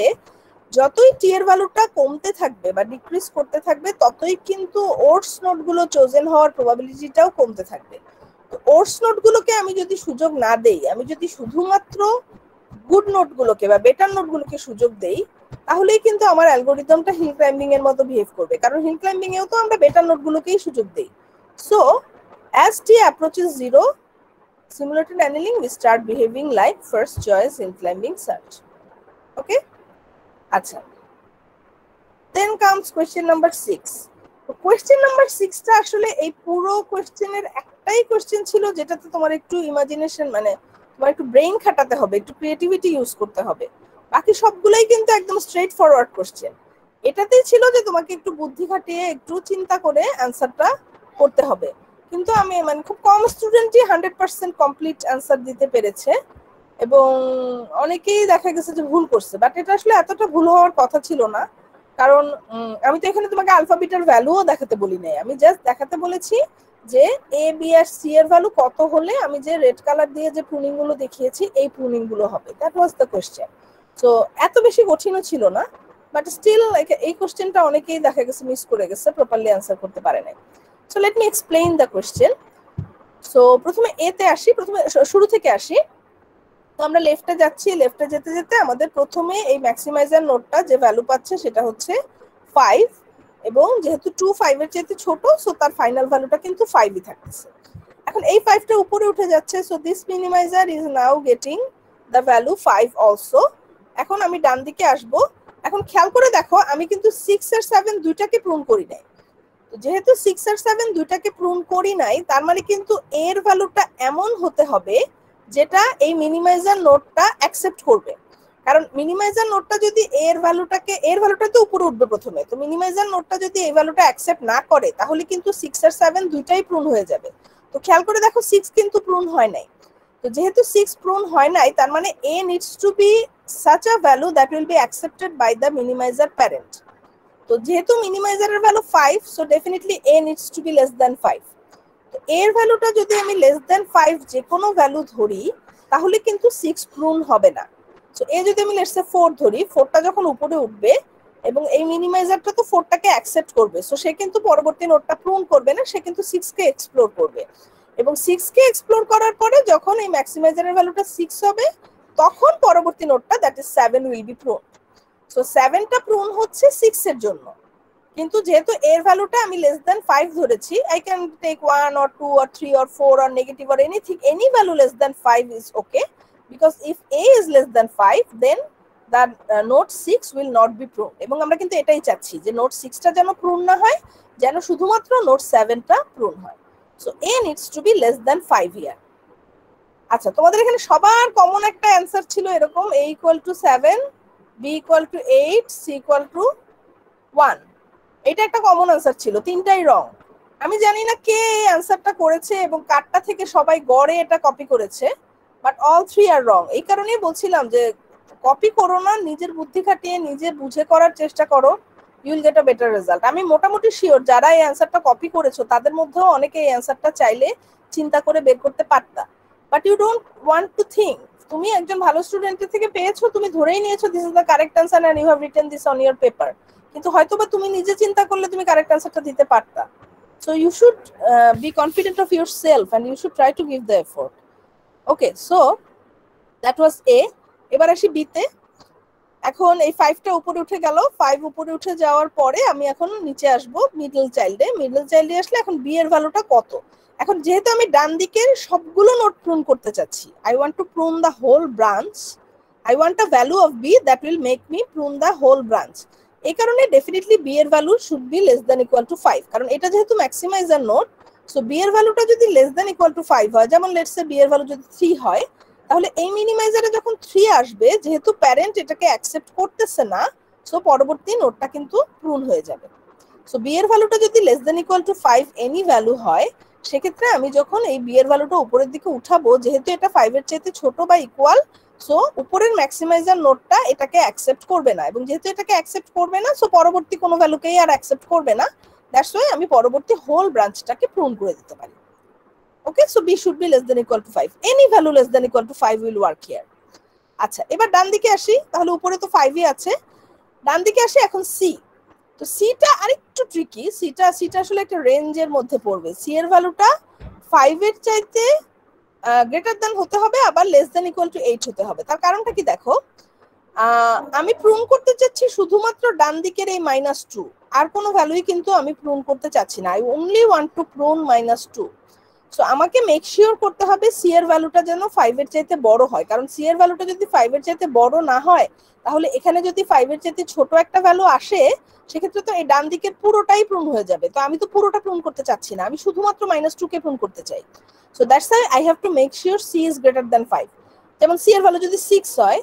যতই টি এর ভ্যালুটা কমতে থাকবে বা ডিক্রিজ করতে থাকবে ততই কিন্তু ওটস নোটগুলো চোজেন হওয়ার প্রবাবিলিটিটাও কমতে থাকবে। তো ওটস নোটগুলোকে আমি যদি সুযোগ না দেই, আমি যদি শুধুমাত্র গুড নোটগুলোকে বা বেটার নোটগুলোকে সুযোগ দেই, তাহলেই কিন্তু আমার অ্যালগোরিদমটা হিল ক্লাইম্বিং এর মতো বিহেভ করবে, কারণ হিল ক্লাইম্বিং এও তো আমরা বেটার নোটগুলোকেই সুযোগ দেই। So as t approaches 0, simulated annealing will start behaving like first choice hill climbing search. Okay? আচ্ছা, then comes question number 6. তো question number 6 টা আসলে এই পুরো কোশ্চেনের একটাই কোশ্চেন ছিল যেটাতে তোমার একটু ইমাজিনেশন, মানে তোমার একটু ব্রেইন খাটাতে হবে, একটু ক্রিয়েটিভিটি ইউজ করতে হবে। বাকি সবগুলাই কিন্তু একদম স্ট্রেট ফরওয়ার্ড কোশ্চেন। এটাতেই ছিল যে তোমাকে একটু বুদ্ধি খাটিয়ে একটু চিন্তা করে অ্যান্সারটা করতে হবে। কিন্তু আমি মানে খুব কম স্টুডেন্টই 100% কমপ্লিট অ্যান্সার দিতে পেরেছে এবং অনেকেই দেখা গেছে যে ভুল করছে, বাট এটা আসলে এতটা ভুল হওয়ার কথা ছিল না। কারণ আমি তো এখানে তোমাকে আলফাবেটের ভ্যালুও দেখাতে বলি নাই, আমি জাস্ট দেখাতে বলেছি যে এ বি আর সি এর ভ্যালু কত হলে আমি যে রেড কালার দিয়ে যে প্রুনিং গুলো দেখিয়েছি এই প্রুনিং গুলো হবে। That was the question. So এত বেশি কঠিনও ছিল না, বাট স্টিল এই কোশ্চেনটা অনেকেই দেখা গেছে মিস করে গেছে, প্রপারলি অ্যান্সার করতে পারে নাই। So let me explain the question. So প্রথমে এ তে আসি, প্রথমে শুরু থেকে আসি। তো আমরা লেফটে যাচ্ছি, লেফটে যেতে যেতে আমাদের প্রথমে এই ম্যাক্সিমাইজার নোটটা যে ভ্যালু পাচ্ছে সেটা হচ্ছে 5, এবং যেহেতু 2 5 এর চেয়ে ছোট, সো তার ফাইনাল ভ্যালুটা কিন্তু 5ই থাকছে। এখন এই 5টা উপরে উঠে যাচ্ছে, so this minimiser is now getting the value 5 also. এখন আমি ডান দিকে আসব। এখন খেয়াল করে দেখো আমি কিন্তু 6 আর 7 দুইটাকে প্রুন করি নাই। তো যেহেতু 6 আর 7 দুইটাকে প্রুন করি নাই, তার মানে কিন্তু এর ভ্যালুটা এমন হতে হবে যেটা এই মিনিমাইজার নোটটা অ্যাকসেপ্ট করবে। কারণ মিনিমাইজার নোটটা যদি এর ভ্যালুটা তো উপরে উঠবে প্রথমে, তো মিনিমাইজার নোটটা যদি এই ভ্যালুটা অ্যাকসেপ্ট না করে তাহলে কিন্তু 6 আর 7 দুইটাই প্রুন হয়ে যাবে। তো খেয়াল করে দেখো 6 কিন্তু প্রুন হয় নাই। তো যেহেতু 6 প্রুন হয় নাই, তার মানে a needs to be such a value that will be accepted by the minimizer parent. তো যেহেতু মিনিমাইজারের value 5, so definitely a needs to be less than 5. তো এর ভ্যালুটা যদি আমি লেস দেন 5 যে কোনো ভ্যালু ধরি তাহলে কিন্তু 6 প্রুন হবে না। সো এ যদি আমি লেটস সে 4 ধরি, 4টা যখন উপরে উঠবে এবং এই মিনিমাইজারটা তো 4টাকে অ্যাকসেপ্ট করবে, সো সে কিন্তু পরবর্তী নোটটা প্রুন করবে না, সে কিন্তু 6 কে এক্সপ্লোর করবে। এবং 6 কে এক্সপ্লোর করার পরে যখন এই ম্যাক্সিমাইজারের ভ্যালুটা 6 হবে তখন পরবর্তী নোটটা that is 7 will be prune. So 7টা প্রুন হচ্ছে 6 এর জন্য, কিন্তু যেহেতু এর ভ্যালুটা আমি লেস দেন 5 ধরেছি, I can take 1 or 2 or 3 or 4 or negative or anything, any value less than 5 is okay, because if a is less than 5 then the note 6 will not be pruned. এবং আমরা কিন্তু এটাই চাচ্ছি যে নোট 6টা যেন প্রুন না হয়, যেন শুধুমাত্র নোট 7টা প্রুন হয়। So a needs to be less than 5 here. আচ্ছা, তোমাদের এখানে সবার কমন একটা অ্যানসার ছিল এরকম, a equal to 7, b equal to 8, c equal to 1। এটা একটা কমন অ্যানসার ছিল, তিনটাই রং। আমি জানি না কে এই অ্যানসারটা করেছে এবং কারটা থেকে সবাই গড়ে এটা কপি করেছে, বাট অল থ্রি আর রং। এই কারণেই বলছিলাম যে কপি করো না, নিজের বুদ্ধি খাটিয়ে নিজে বুঝে করার চেষ্টা করো, you will get a better result. আমি মোটামুটি শিওর যারা এই অ্যানসারটা কপি করেছো তাদের মধ্যেও অনেকে এই অ্যানসারটা চাইলে চিন্তা করে বের করতে পারতা, but you don't want to think. তুমি একজন ভালো স্টুডেন্টের থেকে পেয়েছো, তুমি ধরেই নিয়েছো this is the correct answer and you have written this on your paper, কিন্তু হয়তোবা তুমি নিজে চিন্তা করলে তুমি কারেক্ট অ্যানসারটা দিতে পারতা। So you should be confident of yourself and you should try to give the effort. Okay, so that was A. এবার আসি বি তে। এখন এই 5টা উপরে উঠে গেল, 5 উপরে উঠে যাওয়ার পরে আমি এখন নিচে আসবো মিডল চাইল্ডে। মিডল চাইল্ডে আসলে এখন বি এর ভ্যালুটা কত। এখন যেহেতু আমি ডান দিকের সবগুলো নোট প্রুন করতে চাচ্ছি, I want to prune the whole branch, I want a value of b that will make me prune the whole branch. এই কারণে ডেফিনেটলি b এর value should be less than equal to 5, কারণ এটা যেহেতু ম্যাক্সিমাইজার নোট, সো b এর ভ্যালুটা যদি লেস দ্যান ইকুয়াল টু 5 হয়, যেমন লেটস সে b এর ভ্যালু যদি 3 হয়, তাহলে এই মিনিমাইজারে যখন 3 আসবে, যেহেতু প্যারেন্ট এটাকে অ্যাকসেপ্ট করতেছে না, সো পরবর্তী নোটটা কিন্তু প্রুন হয়ে যাবে। সো b এর ভ্যালুটা যদি less than equal to 5 any value হয়, সেক্ষেত্রে আমি যখন এই b এর ভ্যালুটা উপরের দিকে উঠাবো, যেহেতু এটা 5 এর চাইতে ছোট বা ইকুয়াল, সো উপরের ম্যাক্সিমাইজার নোটটা এটাকে অ্যাকসেপ্ট করবে না, এবং যেহেতু এটাকে অ্যাকসেপ্ট করবে না, সো পরবর্তী কোনো ভ্যালুকেই আর অ্যাকসেপ্ট করবে না। দ্যাটস ওয়াই আমি পরবর্তী হোল ব্রাঞ্চটাকে প্রুন করে দিতে পারি। Okay, so B should be less than equal to 5, any value less than equal to 5 will work here. আচ্ছা, এবার ডান দিকে আসি, তাহলে উপরে তো 5ই আছে, ডান দিকে আসি এখন সি। তো সিটা আরেকটু ট্রিকি, সিটা আসলে একটা রেঞ্জের মধ্যে পড়বে। সি এর ভ্যালুটা 5 এর চাইতে গ্রেটার দ্যান হতে হবে, আবার লেস দ্যান ইকুয়াল টু 8 হতে হবে। তার কারণটা কি দেখো, আমি প্রুন করতে চাচ্ছি শুধুমাত্র ডান দিকের এই -2, আর কোনো ভ্যালুই কিন্তু আমি প্রুন করতে চাচ্ছি না। I only want to prone -2। So আমাকে মেক শিওর করতে হবে সি এর ভ্যালুটা যেন 5 এর চাইতে বড় হয়, কারণ সি এর ভ্যালুটা যদি 5 এর চাইতে বড় না হয়, তাহলে এখানে যদি 5 এর চাইতে ছোট একটা ভ্যালু আসে, সেক্ষেত্রে তো এই ডান দিকের পুরোটাই প্রুন হয়ে যাবে। তো আমি তো পুরোটা প্রুন করতে চাচ্ছি না, আমি শুধুমাত্র -2 কে প্রুন করতে চাই। So that's why I have to make sure C is greater than 5। যেমন সি এর ভ্যালু যদি 6 হয়,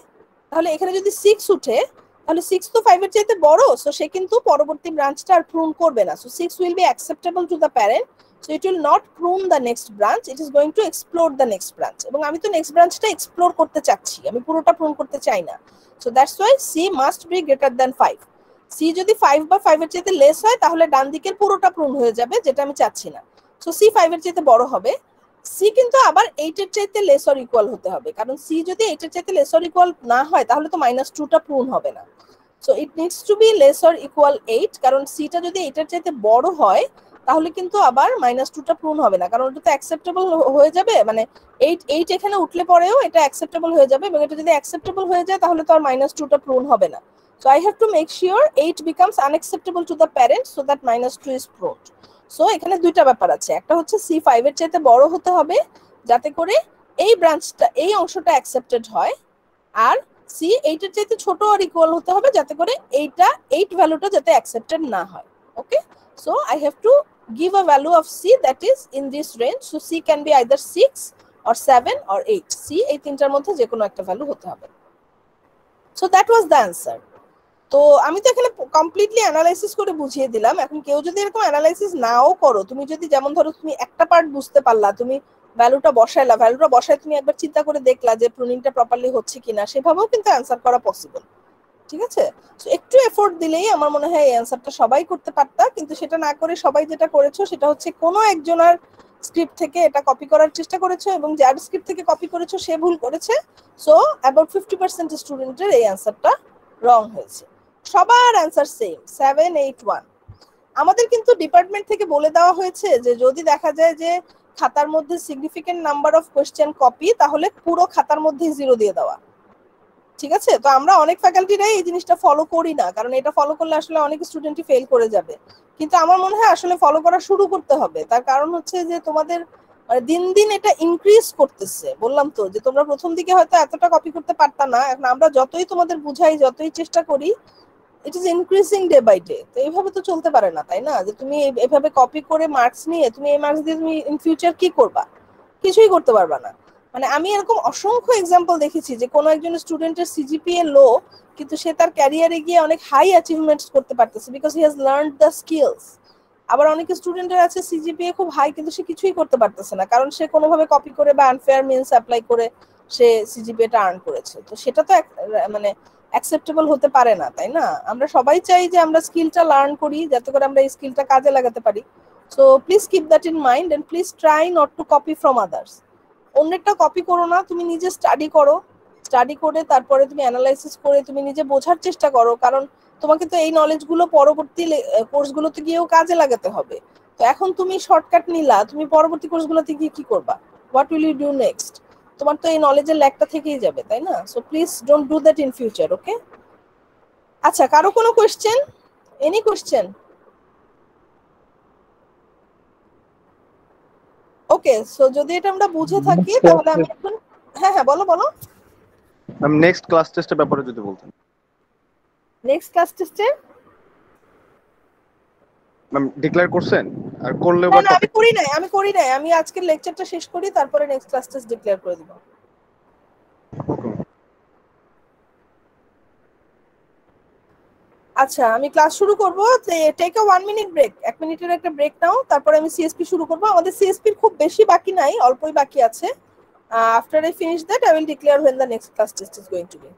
তাহলে এখানে যদি 6 উঠে, তাহলে 6 তো 5 এর চাইতে বড়, সো সে কিন্তু পরবর্তী ব্রাঞ্চটা আর প্রুন করবে না। So 6 will be acceptable two the parent, So it will not prune the next branch, it is going to explore the next branch. এবং আমি তো নেক্সট ব্রাঞ্চটা এক্সপ্লোর করতে চাচ্ছি, আমি পুরোটা প্রুন করতে চাই না। So that's why C must be greater than 5। C যদি 5 বা 5 এর চাইতে লেস হয় তাহলে ডান দিকের পুরোটা প্রুন হয়ে যাবে, যেটা আমি চাচ্ছি না। সো সি 5 এর চাইতে বড় হবে। সি কিন্তু আবার 8 এর চাইতে লেস অর ইকুয়াল হতে হবে, কারণ সি যদি 8 এর চাইতে লেস অর ইকুয়াল না হয় তাহলে তো -2টা প্রুন হবে না। So it needs to be less or equal 8, কারণ সিটা যদি 8 এর চাইতে বড় হয় তাহলে কিন্তু আবার -2টা প্রুন হবে না, কারণ ওটা তো অ্যাকসেপ্টেবল হয়ে যাবে, মানে 8 এখানে উঠলে পরেও এটা অ্যাকসেপ্টেবল হয়ে যাবে, এবং এটা যদি অ্যাকসেপ্টেবল হয়ে যায় তাহলে তো আর -2টা প্রুন হবে না। So I have to make sure 8 becomes unacceptable to the parent so that -2 is pruned. So এখানে দুইটা ব্যাপার আছে, একটা হচ্ছে সি 5 এর চাইতে বড় হতে হবে যাতে করে এই ব্রাঞ্চটা, এই অংশটা অ্যাকসেপ্টেড হয়, আর সি 8 এর চাইতে ছোট আর ইকুয়াল হতে হবে যাতে করে এইটা 8 ভ্যালুটা যাতে অ্যাকসেপ্টেড না হয়। Okay, so I have to give a value of c that is in this range, so c can be either 6 or 7 or 8, c এই তিনটার মধ্যে যে কোনো একটা ভ্যালু হতে হবে। so that was the answer. তো আমি তো এখানে কমপ্লিটলি অ্যানালাইসিস করে বুঝিয়ে দিলাম। এখন কেউ যদি এরকম অ্যানালাইসিস নাও করো, তুমি যদি যেমন ধরো তুমি একটা পার্ট বুঝতে পারলা, তুমি ভ্যালুটা বসায় তুমি একবার চিন্তা করে দেখলা যে প্রুনিংটা প্রপারলি হচ্ছে কিনা, সেভাবেও কিন্তু অ্যান্সার করা পসিবল। ঠিক আছে, সো একটু এফোর্ট দিলেই আমার মনে হয় এই অ্যান্সারটা সবাই করতে পারতা, কিন্তু সেটা না করে সবাই যেটা করেছো সেটা হচ্ছে কোনো একজনের স্ক্রিপ্ট থেকে এটা কপি করার চেষ্টা করেছো, এবং যার স্ক্রিপ্ট থেকে কপি করেছো সে ভুল করেছে। সো অ্যাবাউট 50% স্টুডেন্টের এই অ্যান্সারটা রং হয়েছে। সবার অ্যান্সার সেম 781। আমাদের কিন্তু ডিপার্টমেন্ট থেকে বলে দেওয়া হয়েছে যে যদি দেখা যায় যে খাতার মধ্যে significant number of question copy, তাহলে পুরো খাতার মধ্যে 0 দিয়ে দেওয়া। ঠিক আছে, তো আমরা অনেক ফ্যাকাল্টিরাই এই জিনিসটা ফলো করি না, কারণ এটা ফলো করলে আসলে অনেক স্টুডেন্টই ফেল করে যাবে। কিন্তু আমার মনে হয় আসলে ফলো করা শুরু করতে হবে, তার কারণ হচ্ছে যে তোমাদের দিন দিন এটা ইনক্রিজ করতেছে। বললাম তো যে তোমরা প্রথম দিকে হয়তো এতটা কপি করতে পারতা না, এখন আমরা যতই তোমাদের বুঝাই, যতই চেষ্টা করি, it is increasing day by day. তো এইভাবে তো চলতে পারে না, তাই না? যে তুমি এভাবে কপি করে মার্কস নিয়ে তুমি এই মার্কস দিয়ে তুমি ইন ফিউচার কি করবা? কিছুই করতে পারবা না। মানে আমি এরকম অসংখ্য এক্সাম্পল দেখেছি যে কোনো একজন স্টুডেন্টের সিজিপিএ লো, কিন্তু সে তার ক্যারিয়ারে গিয়ে অনেক হাই অ্যাচিভমেন্টস করতে পারতেছে because he has learned the skills. আবার অনেক স্টুডেন্টের আছে সিজিপিএ খুব হাই কিন্তু সে কিছুই করতে পারতেছে না, কারণ সে কোনোভাবে কপি করে বা আনফেয়ার মিনস অ্যাপ্লাই করে সে সিজিপিএটা আর্ন করেছে। তো সেটা তো মানে অ্যাকসেপ্টেবল হতে পারে না, তাই না? আমরা সবাই চাই যে আমরা স্কিলটা লার্ন করি যাতে করে আমরা এই স্কিলটা কাজে লাগাতে পারি। So please keep that in mind and please try not to copy from others. অন্যেরটা কপি করো না, তুমি নিজে স্টাডি করো, স্টাডি করে তারপরে তুমি অ্যানালাইসিস করে তুমি নিজে বোঝার চেষ্টা করো, কারণ তোমাকে তো এই নলেজ গুলো পরবর্তী কোর্সগুলোতে গিয়েও কাজে লাগাতে হবে। তো এখন তুমি শর্টকাট নিলা, তুমি পরবর্তী কোর্সগুলোতে গিয়ে কি করবা? What will you do next? তোমার তো এই নলেজের ল্যাকটা থেকেই যাবে, তাই না? So please don't do that in future. Okay, আচ্ছা, কারো কোনো question? Any question? Okay, so যদি এটা আমরা বুঝে থাকি তাহলে আমি এখন, হ্যাঁ হ্যাঁ বলো বলো। ম্যাম নেক্সট ক্লাস টেস্টের ব্যাপারে যদি বলতেন। নেক্সট ক্লাস টেস্টে ম্যাম ডিক্লেয়ার করছেন? আর করলে না বা না, টপিক আমি করি নাই, আমি আজকের লেকচারটা শেষ করি তারপরে নেক্সট ক্লাস টেস্ট ডিক্লেয়ার করে দিব। আচ্ছা, আমি ক্লাস শুরু করব। টেক আ 1 মিনিট ব্রেক, 1 মিনিটের একটা ব্রেক নাও, তারপরে আমি সিএসপি শুরু করব। আমাদের সিএসপির খুব বেশি বাকি নাই, অল্পই বাকি আছে। After I finish that I will declare when the next class test is going to be.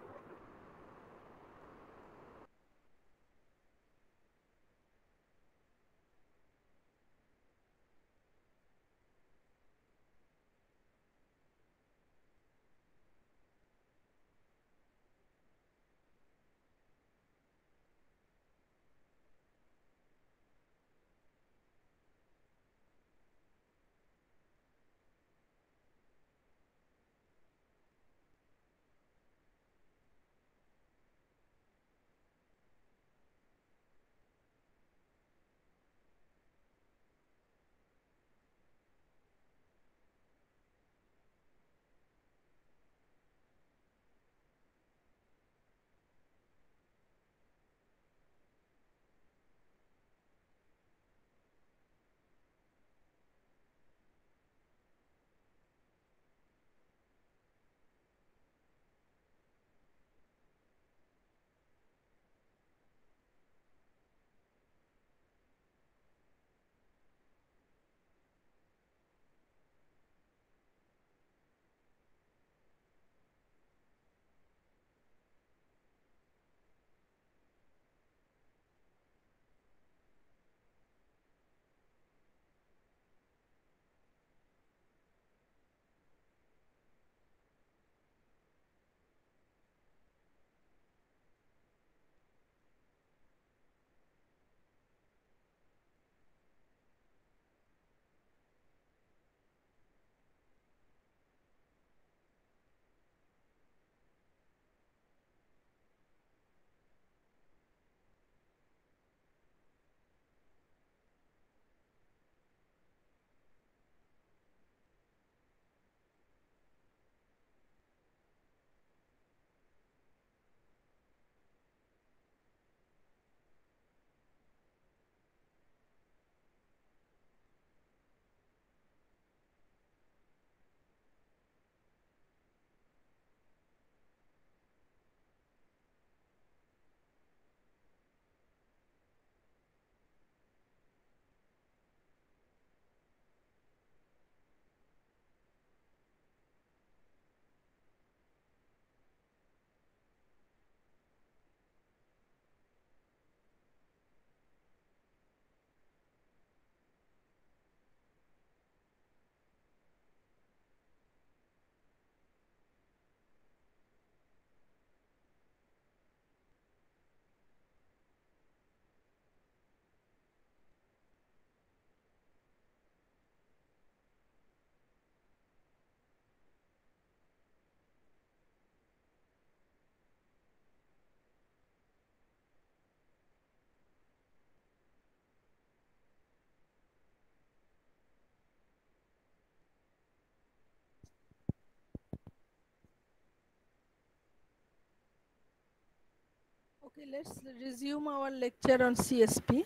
Okay, let's resume our lecture on CSP.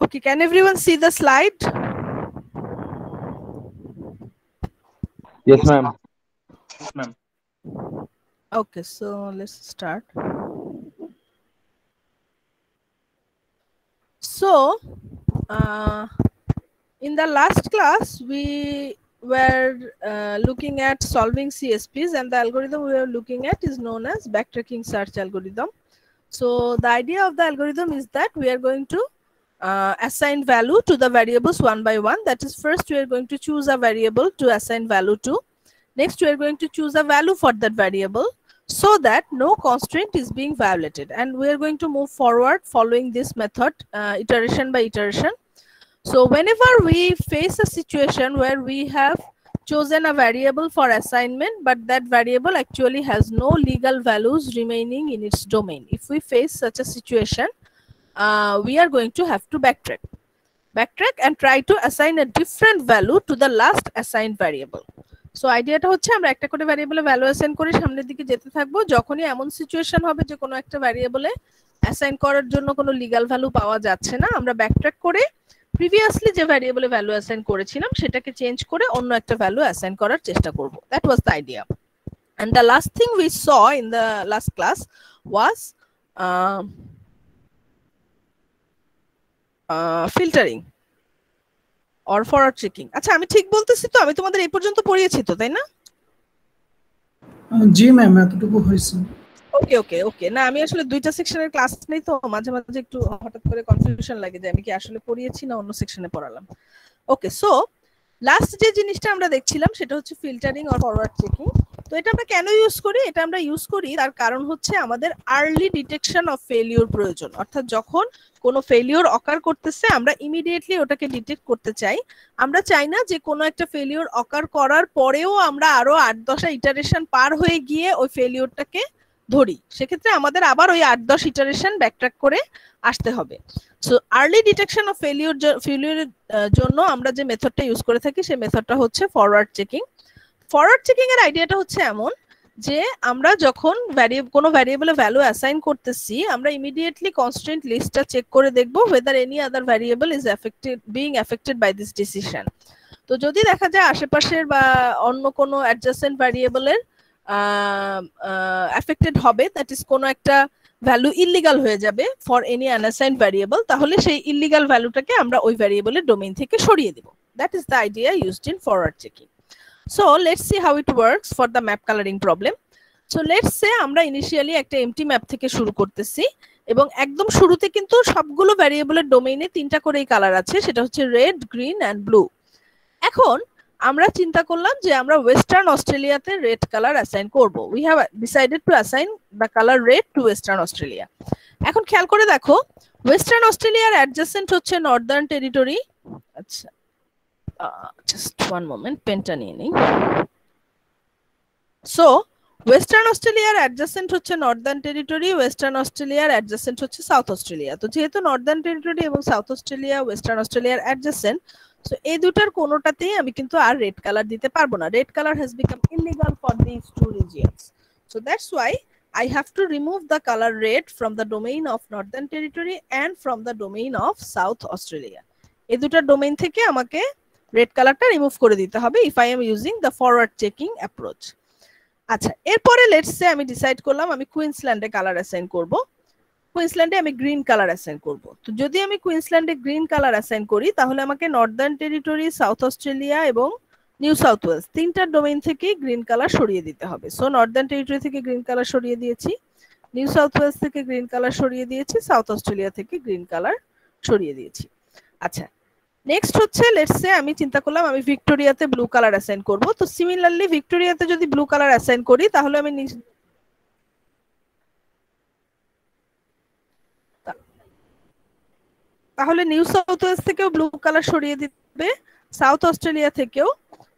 Okay, can everyone see the slide? Yes, ma'am. Okay, so let's start. So, in the last class, we were looking at solving CSPs, and the algorithm we were looking at is known as backtracking search algorithm. So the idea of the algorithm is that we are going to assign value to the variables one by one. That is, first we are going to choose a variable to assign value to. Next, we are going to choose a value for that variable so that no constraint is being violated. And we are going to move forward following this method, iteration by iteration. So whenever we face a situation where we have chosen a variable for assignment, but that variable actually has no legal values remaining in its domain, if we face such a situation, we are going to have to backtrack and try to assign a different value to the last assigned variable. So আইডিয়াটা হচ্ছে আমরা একটা করে ভ্যারিয়েবলে ভ্যালু অ্যাসাইন করে সামনের দিকে যেতে থাকবো। যখনই এমন সিচুয়েশন হবে যে কোনো একটা ভ্যারিয়েবলে অ্যাসাইন করার জন্য কোনো লিগ্যাল ভ্যালু পাওয়া যাচ্ছে না, আমরা ব্যাকট্র্যাক করে প্রিভিয়াসলি যে ভ্যারিয়েবলে ভ্যালু অ্যাসাইন করেছিলাম সেটাকে চেঞ্জ করে অন্য একটা ভ্যালু অ্যাসাইন করার চেষ্টা করব। That was the idea. And the last thing we saw in the last class was filtering or forward checking. আচ্ছা, আমি ঠিক বলতেছি তো? আমি তোমাদের এই পর্যন্ত পড়িয়েছি তো, তাই না? জি ম্যাম, এতটুকু হয়েছে। ওকে ওকে ওকে। না, আমি আসলে দুইটা সেকশনের ক্লাস নেই তো মাঝে মাঝে একটু হঠাৎ করে কনফিউশন লাগে যে আমি কি আসলে পড়িয়েছি না অন্য সেকশনে পড়ালাম। ওকে, সো লাস্ট যে জিনিসটা আমরা দেখছিলাম সেটা হচ্ছে ফিল্টারিং অর ফরওয়ার্ড চেকিং। তো এটা আমরা কেন ইউজ করি? এটা আমরা ইউজ করি তার কারণ হচ্ছে আমাদের আর্লি ডিটেকশন অফ ফেলিওর প্রয়োজন। অর্থাৎ যখন কোনো ফেলিওর অকার করতেছে আমরা ইমিডিয়েটলি ওটাকে ডিটেক্ট করতে চাই। আমরা চাই না যে কোনো একটা ফেলিওর অকার করার পরেও আমরা আরো 8-10টা ইটারেশন পার হয়ে গিয়ে ওই ফেলিওরটাকে ধরি। সেক্ষেত্রে আমাদের আবার ওই 8-10 ইটারেশন ব্যাকট্র্যাক করে আসতে হবে। সো আর্লি ডিটেকশন অফ ফেলিওরের জন্য আমরা যে মেথডটা ইউজ করে থাকি সেই মেথডটা হচ্ছে ফরওয়ার্ড চেকিং। ফরওয়ার্ড চেকিং এর আইডিয়াটা হচ্ছে এমন যে আমরা যখন কোনো ভ্যারিয়েবলে ভ্যালু অ্যাসাইন করতেছি আমরা ইমিডিয়েটলি কনস্ট্রেন্ট লিস্টটা চেক করে দেখব whether any other variable is being affected by this decision। তো যদি দেখা যায় আশেপাশের বা অন্য কোনো অ্যাডজাসেন্ট ভ্যারিয়েবলের অ্যাফেক্টেড হবে, দ্যাট ইজ কোনো একটা ভ্যালু ইলিগাল হয়ে যাবে ফর এনি আনঅ্যাসাইন্ড ভ্যারিয়েবল, তাহলে সেই ইলিগাল ভ্যালুটাকে আমরা ওই ভ্যারিয়েবলের ডোমেইন থেকে সরিয়ে দেব। That is the idea used in forward checking. So let's see how it works for the map coloring problem. So let's say আমরা ইনিশিয়ালি একটা এমটি ম্যাপ থেকে শুরু করতেছি এবং একদম শুরুতে কিন্তু সবগুলো ভ্যারিয়েবলের ডোমেইনে 3টা করেই কালার আছে, সেটা হচ্ছে রেড, গ্রিন এন্ড ব্লু। এখন আমরা চিন্তা করলাম যে আমরা ওয়েস্টার্ন অস্ট্রেলিয়াতে রেড কালার অ্যাসাইন করব। We have decided to assign the color red to Western Australia. এখন খেয়াল করে দেখো, ওয়েস্টার্ন অস্ট্রেলিয়ার অ্যাডজাসেন্ট হচ্ছে নর্দার্ন টেরিটরি। আচ্ছা, just one moment, পেনটা নিয়ে নিই। সো ওয়েস্টার্ন অস্ট্রেলিয়ার অ্যাডজাসেন্ট হচ্ছে নর্দার্ন টেরিটরি, ওয়েস্টার্ন অস্ট্রেলিয়ার অ্যাডজাসেন্ট হচ্ছে সাউথ অস্ট্রেলিয়া। তো যেহেতু নর্দার্ন টেরিটরি এবং সাউথ অস্ট্রেলিয়া ওয়েস্টার্ন অস্ট্রেলিয়ার অ্যাডজাসেন্ট, সো এই দুটার কোনোটাতেই আমি কিন্তু আর রেড কালার দিতে পারবো না। Red colour has become illegal for this two regions. So that's why I have to remove the color red from the domain of Northern Territory and from the domain of South Australia. এই দুটার ডোমেইন থেকে আমাকে রেড কালারটা রিমুভ করে দিতে হবে if I am using the forward checking approach. আচ্ছা, এরপরে লেটস সে আমি ডিসাইড করলাম আমি কুইন্সল্যান্ডে কালার অ্যাসাইন করব। কুইন্সল্যান্ডে আমি গ্রিন কালার অ্যাসাইন করব। তো যদি আমি কুইন্সল্যান্ডে গ্রিন কালার অ্যাসাইন করি তাহলে আমাকে নর্দার্ন টেরিটরি, সাউথ অস্ট্রেলিয়া এবং নিউ সাউথ ওয়েলস, তিনটা ডোমেইন থেকে গ্রিন কালার সরিয়ে দিতে হবে। সো নর্দার্ন টেরিটরি থেকে গ্রিন কালার সরিয়ে দিয়েছি, নিউ সাউথ ওয়েলস থেকে গ্রিন কালার সরিয়ে দিয়েছি, সাউথ অস্ট্রেলিয়া থেকে গ্রিন কালার সরিয়ে দিয়েছি। আচ্ছা, নেক্সট হচ্ছে লেটস সে আমি চিন্তা করলাম আমি ভিক্টোরিয়াতে ব্লু কালার অ্যাসাইন করব। তো সিমিলারলি ভিক্টোরিয়াতে যদি ব্লু কালার অ্যাসাইন করি তাহলে আমি নিউ সাউথ ওয়েলস থেকেও ব্লু কালার সরিয়ে দিতে, সাউথ অস্ট্রেলিয়া থেকেও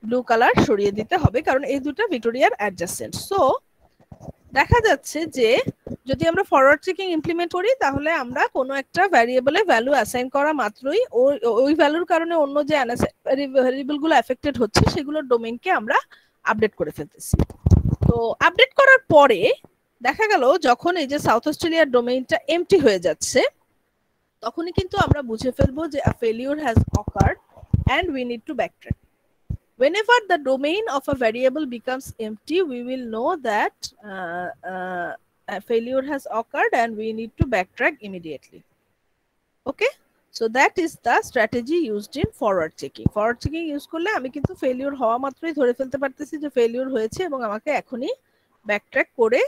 ব্লু কালার সরিয়ে দিতে হবে, কারণ এই দুটো ভিক্টোরিয়ার অ্যাডজাসেন্ট। সো দেখা যাচ্ছে যে যদি আমরা ফরওয়ার্ড চেকিং ইমপ্লিমেন্ট করি তাহলে আমরা কোনো একটা ভ্যারিয়েবলে ভ্যালু অ্যাসাইন করা মাত্রই ওই ভ্যালুর কারণে অন্য যে ভ্যারিয়েবলগুলো এফেক্টেড হচ্ছে সেগুলোর ডোমেইনকে আমরা আপডেট করে ফেলতেছি। তো আপডেট করার পরে দেখা গেল যখন এই যে সাউথ অস্ট্রেলিয়ার ডোমেইনটা এমটি হয়ে যাচ্ছে তখনই কিন্তু আমরা বুঝে ফেলবো যে a failure has occurred and we need to backtrack. Whenever the domain of a variable becomes empty, we will know that a failure has occurred and we need to backtrack immediately. Okay, so that is the strategy used in forward checking. Forward checking use করলে আমি কিন্তু failure হওয়া মাত্রই ধরে ফেলতে পারতেছি যে failure হয়েছে এবং আমাকে এখনই backtrack করে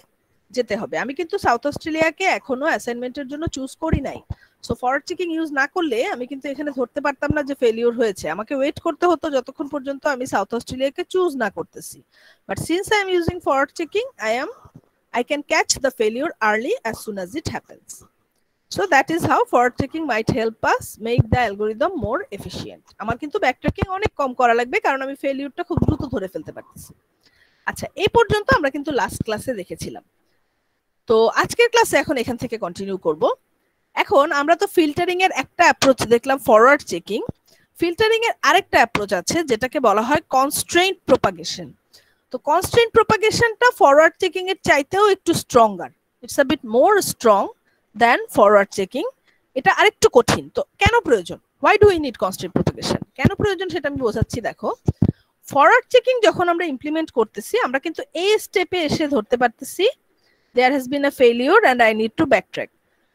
যেতে হবে। আমি কিন্তু সাউথ অস্ট্রেলিয়াকে এখনো অ্যাসাইনমেন্টের জন্য চুজ করি নাই। সো ফরওয়ার্ড চেকিং ইউজ না করলে আমি কিন্তু এখানে ধরতে পারতাম না যে ফেলিওর হয়েছে, আমাকে ওয়েট করতে হতো যতক্ষণ পর্যন্ত আমি সাউথ অস্ট্রেলিয়াকে চুজ না করতেছি। But since I am using forward checking I can catch the failure early as soon as it happens. So that is how forward checking might help us make the algorithm more efficient. আমার কিন্তু ব্যাকট্র্যাকিং অনেক কম করা লাগবে কারণ আমি ফেলিওরটা খুব দ্রুত ধরে ফেলতে পারতেছি। আচ্ছা, এই পর্যন্ত আমরা কিন্তু লাস্ট ক্লাসে দেখেছিলাম। তো আজকের ক্লাসে এখন এখান থেকে কন্টিনিউ করব। এখন আমরা তো ফিল্টারিং এর একটা অ্যাপ্রোচ দেখলাম ফরওয়ার্ড চেকিং, ফিল্টারিং এর আরেকটা অ্যাপ্রোচ আছে যেটাকে বলা হয় কনস্ট্রেইন্ট প্রপাগেশন। তো কনস্ট্রেইন্ট প্রপাগেশনটা ফরওয়ার্ড চেকিং এর চাইতেও একটু stronger, it's a bit more strong than forward checking. এটা আরেকটু কঠিন। তো কেন প্রয়োজন, why do we need constraint propagation, কেন প্রয়োজন সেটা আমি বোঝাচ্ছি। দেখো, ফরওয়ার্ড চেকিং যখন আমরা ইমপ্লিমেন্ট করতেছি আমরা কিন্তু এই স্টেপে এসে ধরতে পারতেছি there has been a failure and I need to backtrack,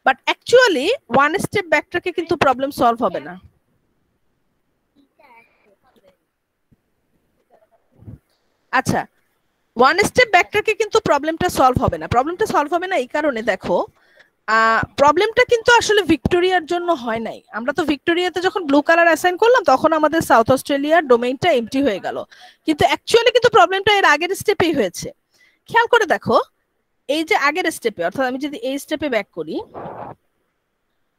but actually one step backtrack এ কিন্তু প্রবলেম সলভ হবে না। আচ্ছা, ওয়ান স্টেপ ব্যাকট্র্যাকে কিন্তু প্রবলেমটা সলভ হবে না। প্রবলেমটা সলভ হবে না এই কারণে, দেখো প্রবলেমটা কিন্তু আসলে ভিক্টোরিয়ার জন্য হয় নাই। আমরা তো ভিক্টোরিয়াতে যখন ব্লু কালার অ্যাসাইন করলাম তখন আমাদের সাউথ অস্ট্রেলিয়ার ডোমেইনটা এমটি হয়ে গেল, কিন্তু অ্যাকচুয়ালি কিন্তু প্রবলেমটা এর আগের স্টেপেই হয়েছে। খেয়াল করে দেখো, এই যে আগের স্টেপে, অর্থাৎ আমি যদি এই স্টেপে ব্যাক করি,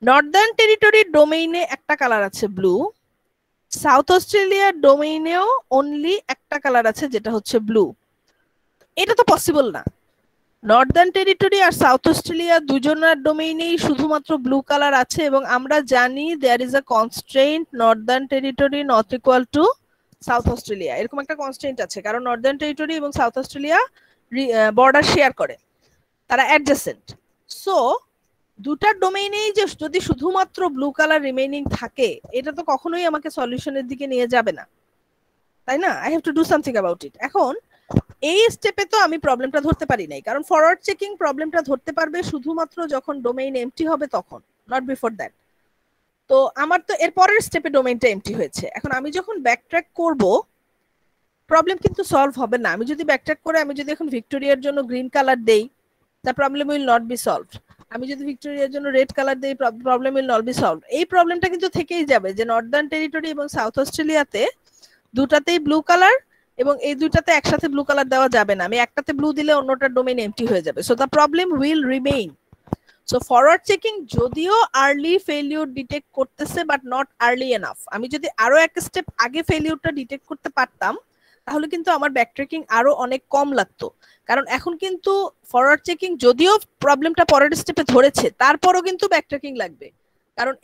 নর্দার্ন টেরিটরির ডোমেইনে একটা কালার আছে ব্লু, সাউথ অস্ট্রেলিয়ার ডোমেইনেও অনলি একটা কালার আছে যেটা হচ্ছে ব্লু। এটা তো পসিবল না। নর্দার্ন টেরিটরি আর সাউথ অস্ট্রেলিয়া দুজনের ডোমেইনেই শুধুমাত্র ব্লু কালার আছে এবং আমরা জানি there is a constraint Northern Territory not equal to South Australia, এরকম একটা কনস্ট্রেইন্ট আছে, কারণ নর্দার্ন টেরিটরি এবং সাউথ অস্ট্রেলিয়া বর্ডার শেয়ার করে, তারা অ্যাডজেসেন্ট। সো দুটার ডোমেইনেই যে যদি শুধুমাত্র ব্লু কালার রিমেইনিং থাকে এটা তো কখনোই আমাকে সলিউশনের দিকে নিয়ে যাবে না, তাই না? I have to do something about it. এখন এই স্টেপে তো আমি প্রবলেমটা ধরতে পারি নাই, কারণ ফরওয়ার্ড চেকিং প্রবলেমটা ধরতে পারবে শুধুমাত্র যখন ডোমেইন এমটি হবে তখন, নট বিফোর দ্যাট। তো আমার তো এর পরের স্টেপে ডোমেইনটা এমটি হয়েছে। এখন আমি যখন ব্যাকট্র্যাক করব প্রবলেম কিন্তু সলভ হবে না। আমি যদি ব্যাকট্র্যাক করে আমি যদি এখন ভিক্টোরিয়ার জন্য গ্রিন কালার দেই, the problem will not be solved. আমি যদি ভিক্টোরিয়ার জন্য রেড কালার দেই, problem will not be solved. এই প্রবলেমটা কিন্তু থেকেই যাবে যে নর্দার্ন টেরিটরি এবং সাউথ অস্ট্রেলিয়াতে দুটাতেই ব্লু কালার এবং এই দুটাতে একসাথে ব্লু কালার দেওয়া যাবে না। আমি একটাতে ব্লু দিলে অন্যটার ডোমেইন এমটি হয়ে যাবে। So the problem will remain. So forward checking যদিও আর্লি ফেলিওর ডিটেক্ট করতেছে বাট নট আর্লি এনাফ। আমি যদি আরো এক স্টেপ আগে ফেলিওরটা ডিটেক্ট করতে পারতাম তাহলে কিন্তু আমার ব্যাকট্র্যাকিং আরো অনেক কম লাগতো, কারণ এখন কিন্তু ফরওয়ার্ড চেকিং যদিও প্রবলেমটা পরের স্টেপে ধরেছে তারপরও কিন্তু ব্যাকট্র্যাকিং লাগবে, কারণ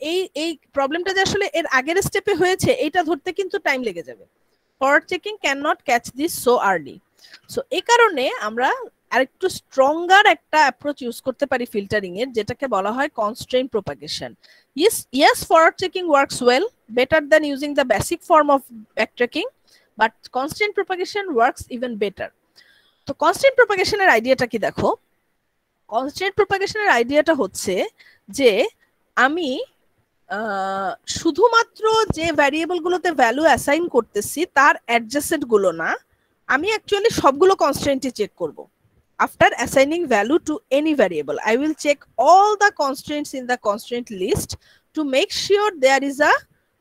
এই প্রবলেমটা যে আসলে এর আগের স্টেপে হয়েছে এটা ধরতে কিন্তু টাইম লেগে যাবে। Forward checking can not catch this so early. So এই কারণে আমরা আরেকটু স্ট্রঙ্গার একটা অ্যাপ্রোচ ইউজ করতে পারি ফিল্টারিং এর, যেটাকে বলা হয় constraint propagation. yes forward checking works well, better than using the basic form of backtracking, but constant propagation works even better. তো কনস্ট্যান্ট প্রপাগেশনের আইডিয়াটা কি দেখো, কনস্ট্যান্ট প্রপাগেশনের আইডিয়াটা হচ্ছে যে আমি শুধুমাত্র যে ভ্যারিয়েবল গুলোতে ভ্যালু অ্যাসাইন করতেছি তার অ্যাডজেসেন্ট গুলো না, আমি অ্যাকচুয়ালি সবগুলো কনস্ট্রেন্টই চেক করব। After assigning value to any variable, I will check all the constraints in the constraint list to make sure there is a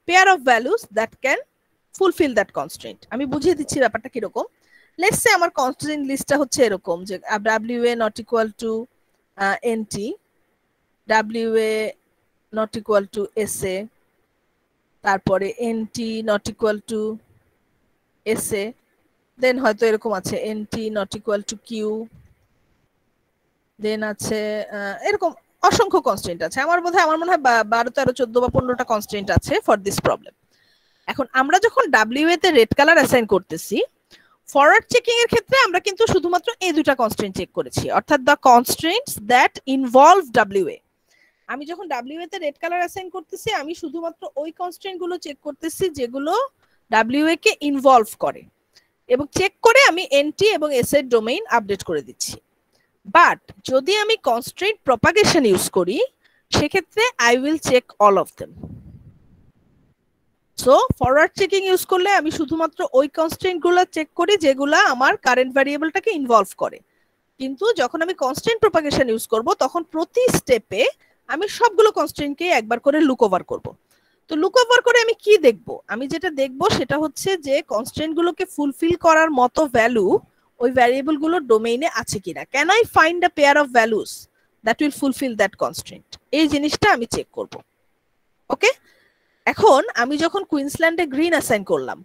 pair of values that can fulfill that constraint. আমি বুঝিয়ে দিচ্ছি ব্যাপারটা কিরকম। লেটস সে আমার কনস্ট্রেন্ট লিস্টটা হচ্ছে এরকম যে wa not equal to nt, wa not equal to sa, তারপরে nt not equal to sa, দেন হয়তো এরকম আছে nt not equal to q, দেন আছে এরকম অসংখ্য কনস্ট্রেন্ট আছে। আমার মনে হয় 12 13 14 বা 15টা কনস্ট্রেন্ট আছে ফর দিস প্রবলেম। এখন আমরা যখন WA তে রেড কালার অ্যাসাইন করতেছি, ফরওয়ার্ড চেকিং এর ক্ষেত্রে আমরা কিন্তু শুধুমাত্র এই দুটো কনস্ট্রেন্ট চেক করেছি, অর্থাৎ the constraints that involve WA। আমি যখন WA তে রেড কালার অ্যাসাইন করতেছি, আমি শুধুমাত্র ওই কনস্ট্রেন্ট গুলো চেক করতেছি যেগুলো WA কে ইনভলভ করে, এবং চেক করে আমি NT এবং S এর ডোমেইন আপডেট করে দিচ্ছি। বাট যদি আমি কনস্ট্রেন্ট প্রপাগেশন ইউজ করি, সেক্ষেত্রে I will check all of them. So forward checking use করলে আমি শুধুমাত্র ওই কনস্ট্রেন্ট গুলো চেক করি যেগুলো আমার কারেন্ট ভ্যারিয়েবলটাকে ইনভলভ করে, কিন্তু যখন আমি কনস্ট্রেন্ট প্রপাগেশন ইউজ করব তখন প্রতি স্টেপে আমি সবগুলো কনস্ট্রেন্টকে একবার করে লুক ওভার করব। তো লুক ওভার করে আমি কি দেখব? আমি যেটা দেখব সেটা হচ্ছে যে কনস্ট্রেন্ট গুলোকে ফুলফিল করার মতো ভ্যালু ওই ভ্যারিয়েবল গুলোর ডোমেইনে আছে কিনা। Can I find a pair of values that will fulfil that constraint, এই জিনিসটা আমি চেক করব। ওকে, এখন আমি যখন কুইন্সল্যান্ডে গ্রিন অ্যাসাইন করলাম,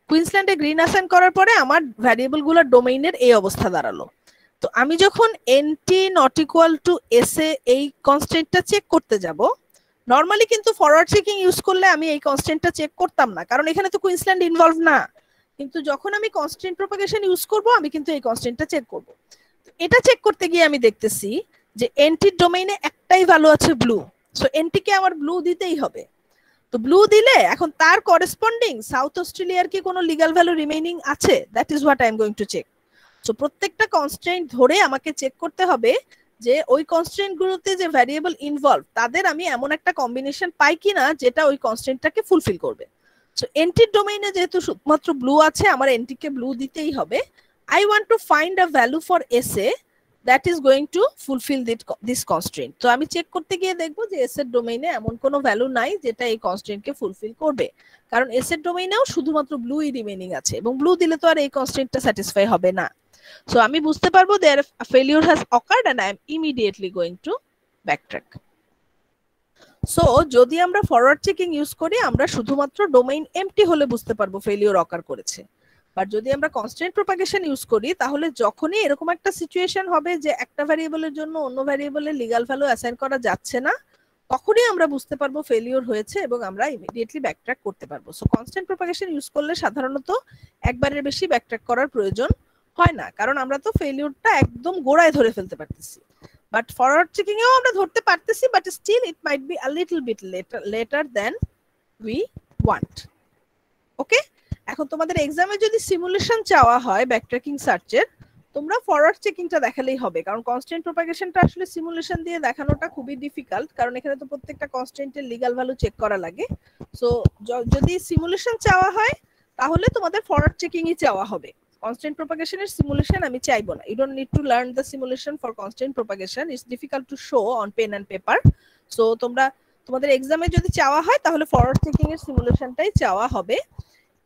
কুইন্সল্যান্ডে গ্রিন অ্যাসাইন করার পরে আমার ভ্যারিয়েবল গুলোর ডোমেইনের এই অবস্থা দাঁড়ালো। তো আমি যখন NT not equal two SA এই কনস্ট্রেন্টটা চেক করতে যাব, নরমালি কিন্তু ফরওয়ার্ড চেকিং ইউজ করলে আমি এই কনস্ট্রেন্টটা চেক করতাম না, কারণ এখানে তো কুইন্সল্যান্ড ইনভলভ না। কিন্তু যখন আমি কনস্ট্রেন্ট প্রপাগেশন ইউজ করব, আমি কিন্তু এই কনস্ট্রেন্টটা চেক করব। এটা চেক করতে গিয়ে আমি দেখতেছি যে NT ডোমেইনে একটাই ভ্যালু আছে ব্লু, সো NT কে আমার ব্লু দিতেই হবে। তো ব্লু দিলে এখন তার করেসপন্ডিং সাউথ অস্ট্রেলিয়ার কি কোনো লিগ্যাল ভ্যালু রিমেইনিং আছে? That is what I am going to check. So প্রত্যেকটা কনস্ট্রেন্ট ধরে আমাকে চেক করতে হবে যে ওই কনস্ট্রেন্ট গুলোতে যে ভ্যারিয়েবল ইনভলভ তাদের আমি এমন একটা কম্বিনেশন পাই কিনা যেটা ওই কনস্ট্রেন্টটাকে ফুলফিল করবে। সো এন্টির ডোমেইনে যেহেতু শুধুমাত্র ব্লু আছে, আমার এন্টি কে ব্লু দিতেই হবে। I want to find a value for SA that is going to fulfill this constraint. তো আমি চেক করতে গিয়ে দেখবো যে S এর ডোমেইনে এমন কোনো ভ্যালু নাই যেটা এই কনস্ট্রেন্টকে ফুলফিল করবে, কারণ S এর ডোমেইনেও শুধুমাত্র ব্লুই রিমেইনিং আছে, এবং ব্লু দিলে তো আর এই কনস্ট্রেন্টটা স্যাটিসফাই হবে না। সো আমি বুঝতে পারবো there a failure has occurred and I am immediately going to backtrack. So যদি আমরা ফরওয়ার্ড চেকিং ইউজ করি, আমরা শুধুমাত্র ডোমেইন এমটি হলে বুঝতে পারবো ফেলিওর অকার করেছে। বাট যদি আমরা কনস্ট্যান্ট প্রপাগেশন ইউজ করি, তাহলে যখনই এরকম একটা সিচুয়েশন হবে যে একটা ভ্যারিয়েবলের জন্য অন্য ভ্যারিয়েবলের লিগ্যাল ভ্যালু অ্যাসাইন করা যাচ্ছে না, তখনই আমরা বুঝতে পারবো ফেলিওর হয়েছে এবং আমরা ইমিডিয়েটলি ব্যাকট্র্যাক করতে পারবো। সো কনস্ট্যান্ট প্রপাগেশন ইউজ করলে সাধারণত একবারের বেশি ব্যাকট্র্যাক করার প্রয়োজন হয় না, কারণ আমরা তো ফেলিওরটা একদম গোড়ায় ধরে ফেলতে পারতেছি। বাট ফরওয়ার্ড চেকিং এও আমরা ধরতে পারতেছি, but still it might be a little bit later then we want. Okay, এখন তোমাদের এক্সামে যদি সিমুলেশন চাওয়া হয় ব্যাকট্র্যাকিং সার্চের, তোমরা ফরওয়ার্ড চেকিংটা দেখালেই হবে, কারণ কনস্ট্যান্ট প্রপাগেশনটা আসলে সিমুলেশন দিয়ে দেখানোটা খুবই ডিফিকাল্ট, কারণ এখানে তো প্রত্যেকটা কনস্ট্যান্টের লিগ্যাল ভ্যালু চেক করা লাগে। সো যদি সিমুলেশন চাওয়া হয় তাহলে তোমাদের ফরওয়ার্ড চেকিংই চাওয়া হবে। কনস্ট্যান্ট প্রপাগেশনের সিমুলেশন আমি চাইবো না। You don't need to learn the simulation for constant propagation, it's difficult to show on pen and paper. So তোমাদের এক্সামে যদি চাওয়া হয় তাহলে ফরওয়ার্ড চেকিং এর সিমুলেশনটাই চাওয়া হবে।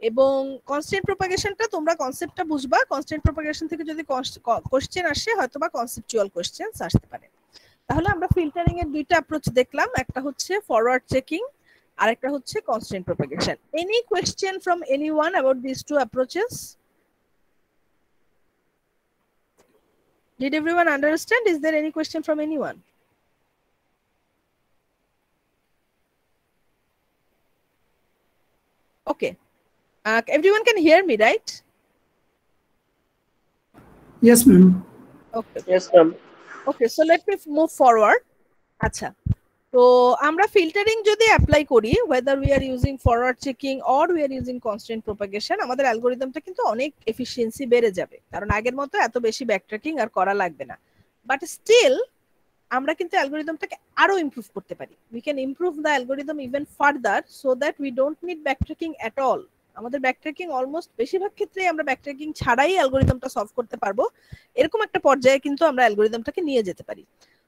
এবং কনস্ট্যান্ট প্রপাগেশনটা তোমরা কনসেপ্টটা বুঝবা, কনস্ট্যান্ট প্রপাগেশন থেকে যদি কোশ্চেন আসে হয়তো বা কনসেপচুয়াল কোশ্চেনস আসতে পারে। তাহলে আমরা ফিল্টারিং এর দুইটা অ্যাপ্রোচ দেখলাম, একটা হচ্ছে ফরওয়ার্ড চেকিং আর একটা হচ্ছে constant propagation. Any question from anyone about this two approaches? Did everyone understand? Is there any question from anyone? Okay. Everyone can hear me, right? Yes, ma'am. Okay. Yes, ma'am. Okay, so let me move forward. আচ্ছা, তো আমরা ফিল্টারিং যদি অ্যাপ্লাই করি, whether we are using forward checking or we are using constant propagation, আমাদের অ্যালগরিদমটা কিন্তু অনেক এফিশিয়েন্সি বেড়ে যাবে, কারণ আগের মতো এত বেশি ব্যাকট্র্যাকিং আর করা লাগবে না। বাট স্টিল আমরা কিন্তু অ্যালগোরিদমটাকে আরো ইমপ্রুভ করতে পারি। We can improve the algorithm even further so that we don't need backtracking at all. আমাদের ব্যাকট্র্যাকিং অলমোস্ট বেশিরভাগ ক্ষেত্রেই আমরা ব্যাকট্র্যাকিং ছাড়াই অ্যালগোরিদমটা সলভ করতে পারবো, এরকম একটা পর্যায়ে কিন্তু আমরা অ্যালগোরিদমটাকে নিয়ে যেতে পারি।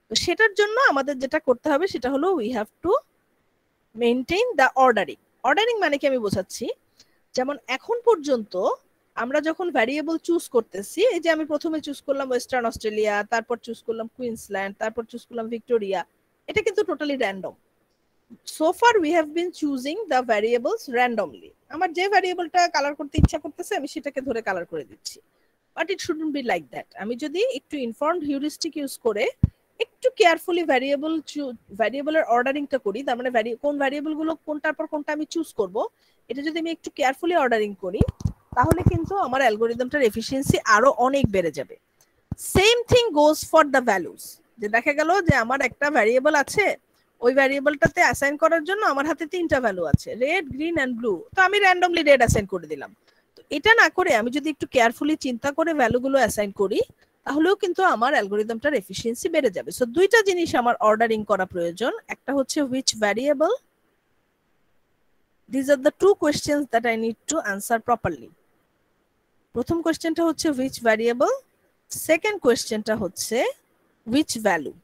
তো সেটার জন্য আমাদের যেটা করতে হবে সেটা হলো we have to maintain the ordering. Ordering মানে কি আমি বোঝাচ্ছি, যেমন এখন পর্যন্ত আমরা যখন ভ্যারিয়েবল চুজ করতেছি, এই যে আমি প্রথমে চুজ করলাম ওয়েস্টার্ন অস্ট্রেলিয়া, তারপর চুজ করলাম কুইন্সল্যান্ড, তারপর চুজ করলাম ভিক্টোরিয়া, এটা কিন্তু totally random. So far we have been choosing the variables randomly. আমার যে ভ্যারিয়েবলটা কালার করতে ইচ্ছা করতেছে আমি সেটাকে ধরে কালার করে দিচ্ছি, but it shouldn't be like that. আমি যদি একটু ইনফর্মড হিউরিস্টিক ইউজ করে একটু কেয়ারফুলি ভ্যারিয়েবলের অর্ডারিংটা করি, তার মানে কোন ভ্যারিয়েবল গুলো কোনটার পর কোনটা আমি চুজ করব, এটা যদি আমি একটু কেয়ারফুলি অর্ডারিং করি তাহলে কিন্তু আমার অ্যালগোরিদমটার এফিসিয়েন্সি আরো অনেক বেড়ে যাবে। Same thing goes for the values. যে দেখা গেল যে আমার একটা ভ্যারিয়েবল আছে, ওই ভ্যারিয়েবলটাতে অ্যাসাইন করার জন্য আমার হাতে 3টা ভ্যালু আছে, রেড, গ্রিন এন্ড ব্লু, তো আমি র্যান্ডমলি রেড অ্যাসাইন করে দিলাম। তো এটা না করে আমি যদি একটু কেয়ারফুলি চিন্তা করে ভ্যালুগুলো অ্যাসাইন করি তাহলেও কিন্তু আমার অ্যালগোরিদমটার এফিসিয়েন্সি বেড়ে যাবে। সো দুইটা জিনিস আমার অর্ডারিং করা প্রয়োজন। একটা হচ্ছে which variable, these are the two questions that I need to answer properly. প্রথম কোশ্চেনটা হচ্ছে which variable, সেকেন্ড কোশ্চেনটা হচ্ছে which value.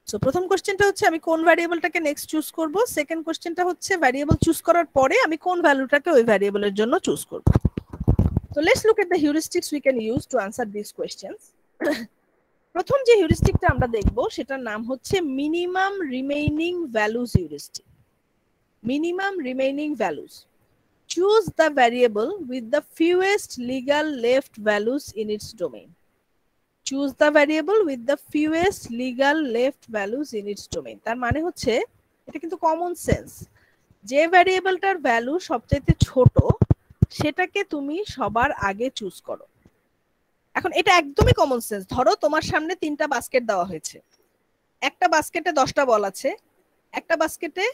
সো প্রথম কোশ্চেনটা হচ্ছে আমি কোন ভ্যারিয়েবলটাকে নেক্সট চুজ করব, সেকেন্ড কোশ্চেনটা হচ্ছে ভ্যারিয়েবল চুজ করার পরে আমি কোন ভ্যালুটাকে ওই ভ্যারিয়েবলের জন্য চুজ করব। So let's look at the heuristics we can use to answer these questions. প্রথম যে হিউরিস্টিকটা আমরা দেখব সেটার নাম হচ্ছে minimum remaining values heuristic. Minimum remaining values. Choose the variable with the fewest legal left values in its domain. Choose the variable with the fewest legal left values in its domain. তার মানে হচ্ছে এটা কিন্তু কমন সেন্স, যে ভ্যারিয়েবলটার ভ্যালু সবচেয়ে ছোট সেটাকে তুমি সবার আগে চুজ করো। এখন এটা একদমই কমন সেন্স। ধরো তোমার সামনে 3টা বাস্কেট দেওয়া হয়েছে, একটা বাস্কেটে 10টা বল আছে, একটা বাস্কেটে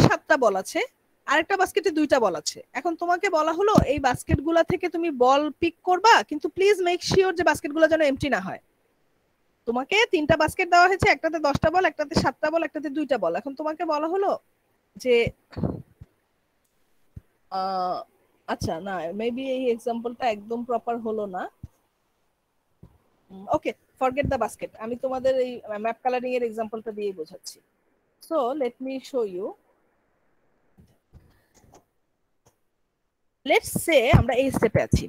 7টা বল আছে, আরেকটা বাস্কেটে 2টা বল আছে। এখন তোমাকে বলা হলো এই বাস্কেটগুলো থেকে তুমি বল পিক করবা, কিন্তু প্লিজ মেক শিওর যে বাস্কেটগুলো যেন এমটি না হয়। তোমাকে 3টা বাস্কেট দেওয়া হয়েছে, একটাতে 10টা বল, একটাতে 7টা বল, একটাতে 2টা বল। এখন তোমাকে বলা হলো যে আচ্ছা না, মেবি এই এক্সাম্পলটা একদম প্রপার হলো না। ওকে, ফরগেট দ্য বাস্কেট, আমি তোমাদের এই ম্যাপ কালারিং এর এক্সাম্পলটা দিয়ে বোঝাচ্ছি। So let me show you. Let's say আমরা এই স্টেপে আছি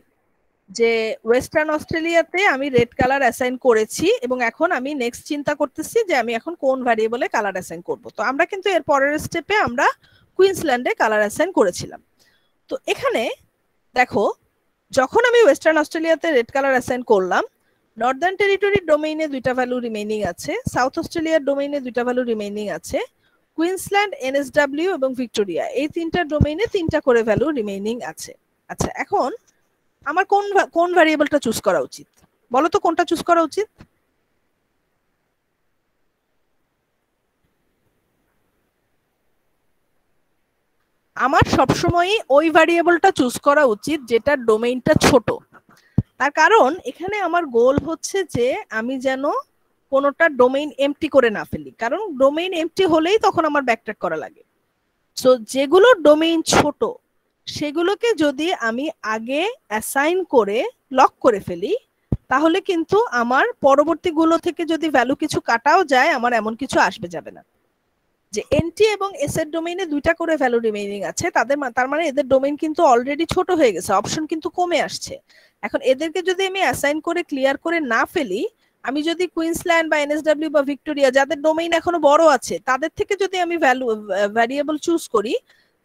যে ওয়েস্টার্ন অস্ট্রেলিয়াতে আমি রেড কালার অ্যাসাইন করেছি এবং এখন আমি নেক্সট চিন্তা করতেছি যে আমি এখন কোন ভ্যারিয়েবলে কালার অ্যাসাইন করব। তো আমরা কিন্তু এর পরের স্টেপে আমরা কুইন্সল্যান্ডে কালার অ্যাসাইন করেছিলাম। তো এখানে দেখো, যখন আমি ওয়েস্টার্ন অস্ট্রেলিয়াতে রেড কালার অ্যাসাইন করলাম, নর্দার্ন টেরিটরির ডোমেইনে 2টা ভ্যালু রিমেইনিং আছে, সাউথ অস্ট্রেলিয়ার ডোমেইনে 2টা ভ্যালু রিমেইনিং আছে, কুইন্সল্যান্ড, এনএসডব্লিউ এবং ভিক্টোরিয়া এই 3টা ডোমেইনে 3টা করে ভ্যালু রিমেইনিং আছে। আচ্ছা, এখন আমার কোন ভ্যারিয়েবলটা চুজ করা উচিত বলো তো, কোনটা চুজ করা উচিত? আমার সবসময়ই ওই ভ্যারিয়েবলটা চুজ করা উচিত যেটার ডোমেইনটা ছোট। তার কারণ এখানে আমার গোল হচ্ছে যে আমি যেন কোনোটা ডোমেইন এমটি করে না ফেলি, কারণ ডোমেইন এমটি হলেই তখন আমার ব্যাকট্র্যাক করা লাগে। সো যেগুলো ডোমেইন ছোট সেগুলোকে যদি আমি আগে অ্যাসাইন করে লক করে ফেলি তাহলে কিন্তু আমার পরবর্তীগুলো থেকে যদি ভ্যালু কিছু কাটাও যায় আমার এমন কিছু আসবে যাবে না। যে এনটি এবং এস এর ডোমেইনে 2টা করে ভ্যালু রিমেইনিং আছে, তার মানে এদের ডোমেইন কিন্তু অলরেডি ছোট হয়ে গেছে, অপশন কিন্তু কমে আসছে। এখন এদেরকে যদি আমি অ্যাসাইন করে ক্লিয়ার করে না ফেলি, আমি যদি কুইন্সল্যান্ড বা এনএসডব্লিউ বা ভিক্টোরিয়া যাদের ডোমেইন এখনো বড় আছে তাদের থেকে যদি আমি ভ্যারিয়েবল চুজ করি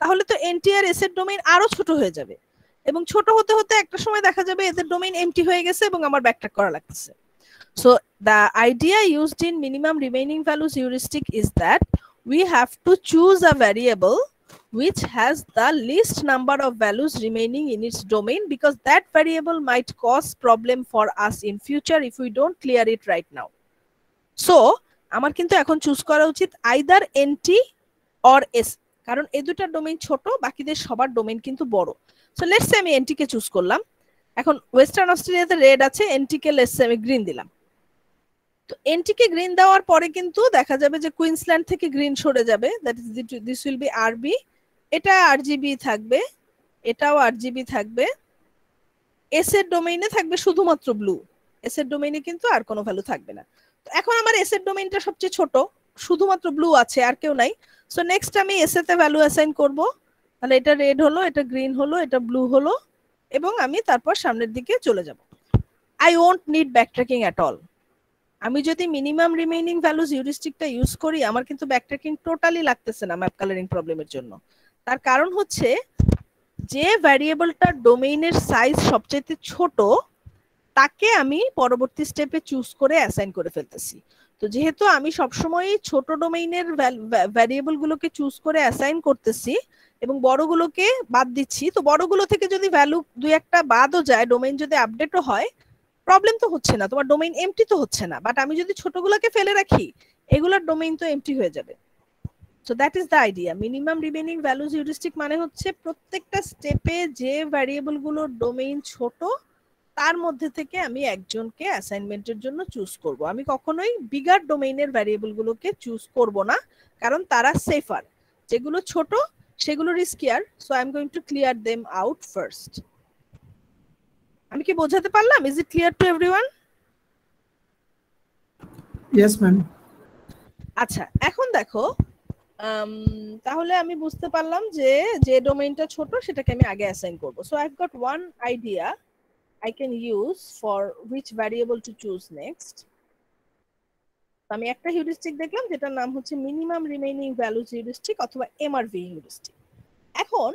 তাহলে তো এনটি আর এস এর ডোমেইন আরো ছোট হয়ে যাবে এবং ছোট হতে হতে একটা সময় দেখা যাবে এদের ডোমেইন এমটি হয়ে গেছে এবং আমার ব্যাকট্র্যাক করা লাগতেছে। So the idea used in minimum remaining values heuristic is that we have to choose a variable which has the least number of values remaining in its domain, because that variable might cause problem for us in future if we don't clear it right now. So আমার কিন্তু এখন চুজ করা উচিত either NT or S, কারণ এই দুটার ডোমেইন ছোট, বাকিদের সবার ডোমেইন কিন্তু বড়। সো লেটস সে আমি NT কে চুজ করলাম। এখন ওয়েস্টার্ন অস্ট্রেলিয়াতে রেড আছে, NT কে লেটস সে আমি গ্রিন দিলাম। তো এনটিকে গ্রিন দেওয়ার পরে কিন্তু দেখা যাবে যে কুইন্সল্যান্ড থেকে গ্রিন সরে যাবে, that is this will be আরবি, এটা আরজিবি থাকবে, এটাও আরজিবি থাকবে। এস এর ডোমেইনে থাকবে শুধুমাত্র ব্লু, এস এর ডোমেইনে কিন্তু আর কোনো ভ্যালু থাকবে না। তো এখন আমার এস এর ডোমেইনটা সবচেয়ে ছোট, শুধুমাত্র ব্লু আছে আর কেউ নাই। সো নেক্সট আমি এস এতে ভ্যালু অ্যাসাইন করব, তাহলে এটা রেড হলো, এটা গ্রিন হলো, এটা ব্লু হলো, এবং আমি তারপর সামনের দিকে চলে যাব। I won't need backtracking at all. আমি যদি মিনিমাম রিমেইনিং ভ্যালুজ হিউরিস্টিকটা ইউজ করি, আমার কিন্তু ব্যাকট্র্যাকিং টোটালি লাগতেছে না ম্যাপ কালারিং প্রবলেমের জন্য। তার কারণ হচ্ছে যে ভ্যারিয়েবলটার ডোমেইনের সাইজ সবচেয়ে ছোট তাকে আমি পরবর্তী স্টেপে চুজ করে অ্যাসাইন করে ফেলতেছি। তো যেহেতু আমি সবসময় ছোট ডোমেইনের ভ্যারিয়েবল গুলোকে চুজ করে অ্যাসাইন করতেছি এবং বড়গুলোকে বাদ দিচ্ছি, তো বড়গুলো থেকে যদি ভ্যালু দুই একটা বাদও যায়, ডোমেইন যদি আপডেটও হয়, প্রবলেম তো হচ্ছে না, তোমার ডোমেইন এমটি তো হচ্ছে না। বাট আমি যদি ছোটগুলোকে ফেলে রাখি, এগুলোর ডোমেইন তো এমটি হয়ে যাবে। So that is the idea. Minimum remaining values heuristic মানে হচ্ছে প্রত্যেকটা স্টেপে যে ভ্যারিয়েবল গুলোর ডোমেইন ছোট তার মধ্যে থেকে আমি একজনকে অ্যাসাইনমেন্টের জন্য চুজ করব। আমি কখনোই বিগার ডোমেইনের ভ্যারিয়েবল গুলোকে চুজ করব না, কারণ তারা সেফার। যেগুলো ছোট সেগুলো রিস্কিয়ার, so I am going two clear them out first. আমি কি বোঝাতে পারলাম? Is it clear to everyone? Yes ma'am. আচ্ছা, এখন দেখো, তাহলে আমি বুঝতে পারলাম যে যে ডোমেইনটা ছোট সেটাকে আমি আগে অ্যাসাইন করব। So I have goat one idea I can use for which variable to choose next. আমি একটা হিউরিস্টিক দেখলাম যেটার নাম হচ্ছে মিনিমাম রিমেইনিং ভ্যালুজ হিউরিস্টিক অথবা এমআরভি হিউরিস্টিক। এখন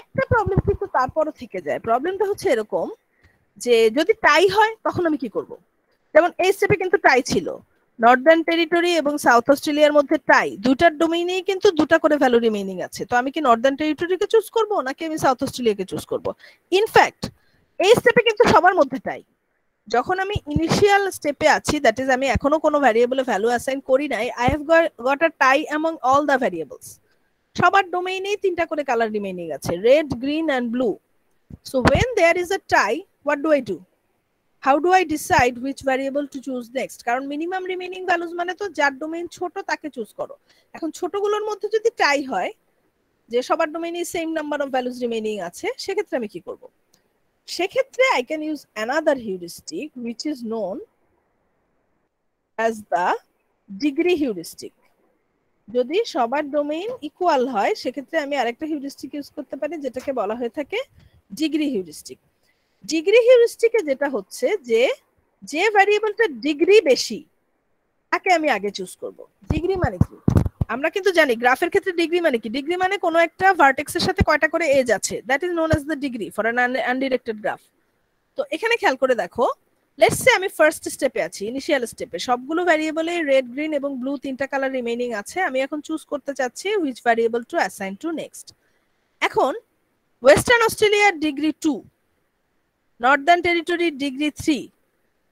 একটা প্রবলেম কিন্তু তারপরও থেকে যায়। প্রবলেমটা হচ্ছে এরকম যে যদি টাই হয় তখন আমি কি করব? যেমন এই স্টেপে কিন্তু টাই ছিল, নর্দার্ন টেরিটরি এবং সাউথ অস্ট্রেলিয়ার মধ্যে টাই, দুটার ডোমেইনেই কিন্তু দুটা করে ভ্যালু রিমেইনিং আছে। তো আমি কি নর্দার্ন টেরিটরিকে চুজ করব নাকি আমি সাউথ অস্ট্রেলিয়াকে চুজ করব? ইনফ্যাক্ট এই স্টেপে কিন্তু সবার মধ্যে টাই। যখন আমি ইনিশিয়াল স্টেপে আছি, দ্যাট ইজ আমি এখনো কোনো ভ্যারিয়েবলে ভ্যালু অ্যাসাইন করি নাই, I have got a tie among all the variables. সবার ডোমেইনেই তিনটা করে কালার রিমেইনিং আছে, red, green and blue. So when there is a tie, what do I do? How do I decide which variable to choose next? কারণ মিনিমাম রিমেইনিং ভ্যালুজ মানে তো যার ডোমেইন ছোট তাকে চুজ করো। এখন ছোটগুলোর মধ্যে যদি টাই হয়, যে সবার ডোমেইনে same number of values remaining আছে, সেক্ষেত্রে আমি কি করব? সেক্ষেত্রে I can use another heuristic which is known as the degree heuristic. যদি সবার ডোমেইন ইকুয়াল হয় সেক্ষেত্রে আমি আরেকটা হিউরিস্টিক ইউজ করতে পারি যেটাকে বলা হয়ে থাকে ডিগ্রি হিউরিস্টিক। ডিগ্রি হিউরিস্টিকে যেটা হচ্ছে যে যে ভ্যারিয়েবলটা ডিগ্রি বেশি তাকে আমি আগে চুজ করব। ডিগ্রি মানে কি? আমরা কিন্তু জানি গ্রাফের ক্ষেত্রে ডিগ্রি মানে কি? ডিগ্রি মানে কোনো একটা ভার্টেক্সের সাথে কয়টা করে এজ আছে, that is known as the degree for an undirected graph. তো এখানে খেয়াল করে দেখো, লেটস সে আমি ফার্স্ট স্টেপে আছি, ইনিশিয়াল স্টেপে, সবগুলো ভ্যারিয়েবলে রেড, গ্রিন এবং ব্লু তিনটা কালার রিমেইনিং আছে। আমি এখন চুজ করতে চাচ্ছি which variable two assign to next. এখন ওয়েস্টার্ন অস্ট্রেলিয়ার ডিগ্রি 2, নর্দার্ন টেরিটরি ডিগ্রি 3,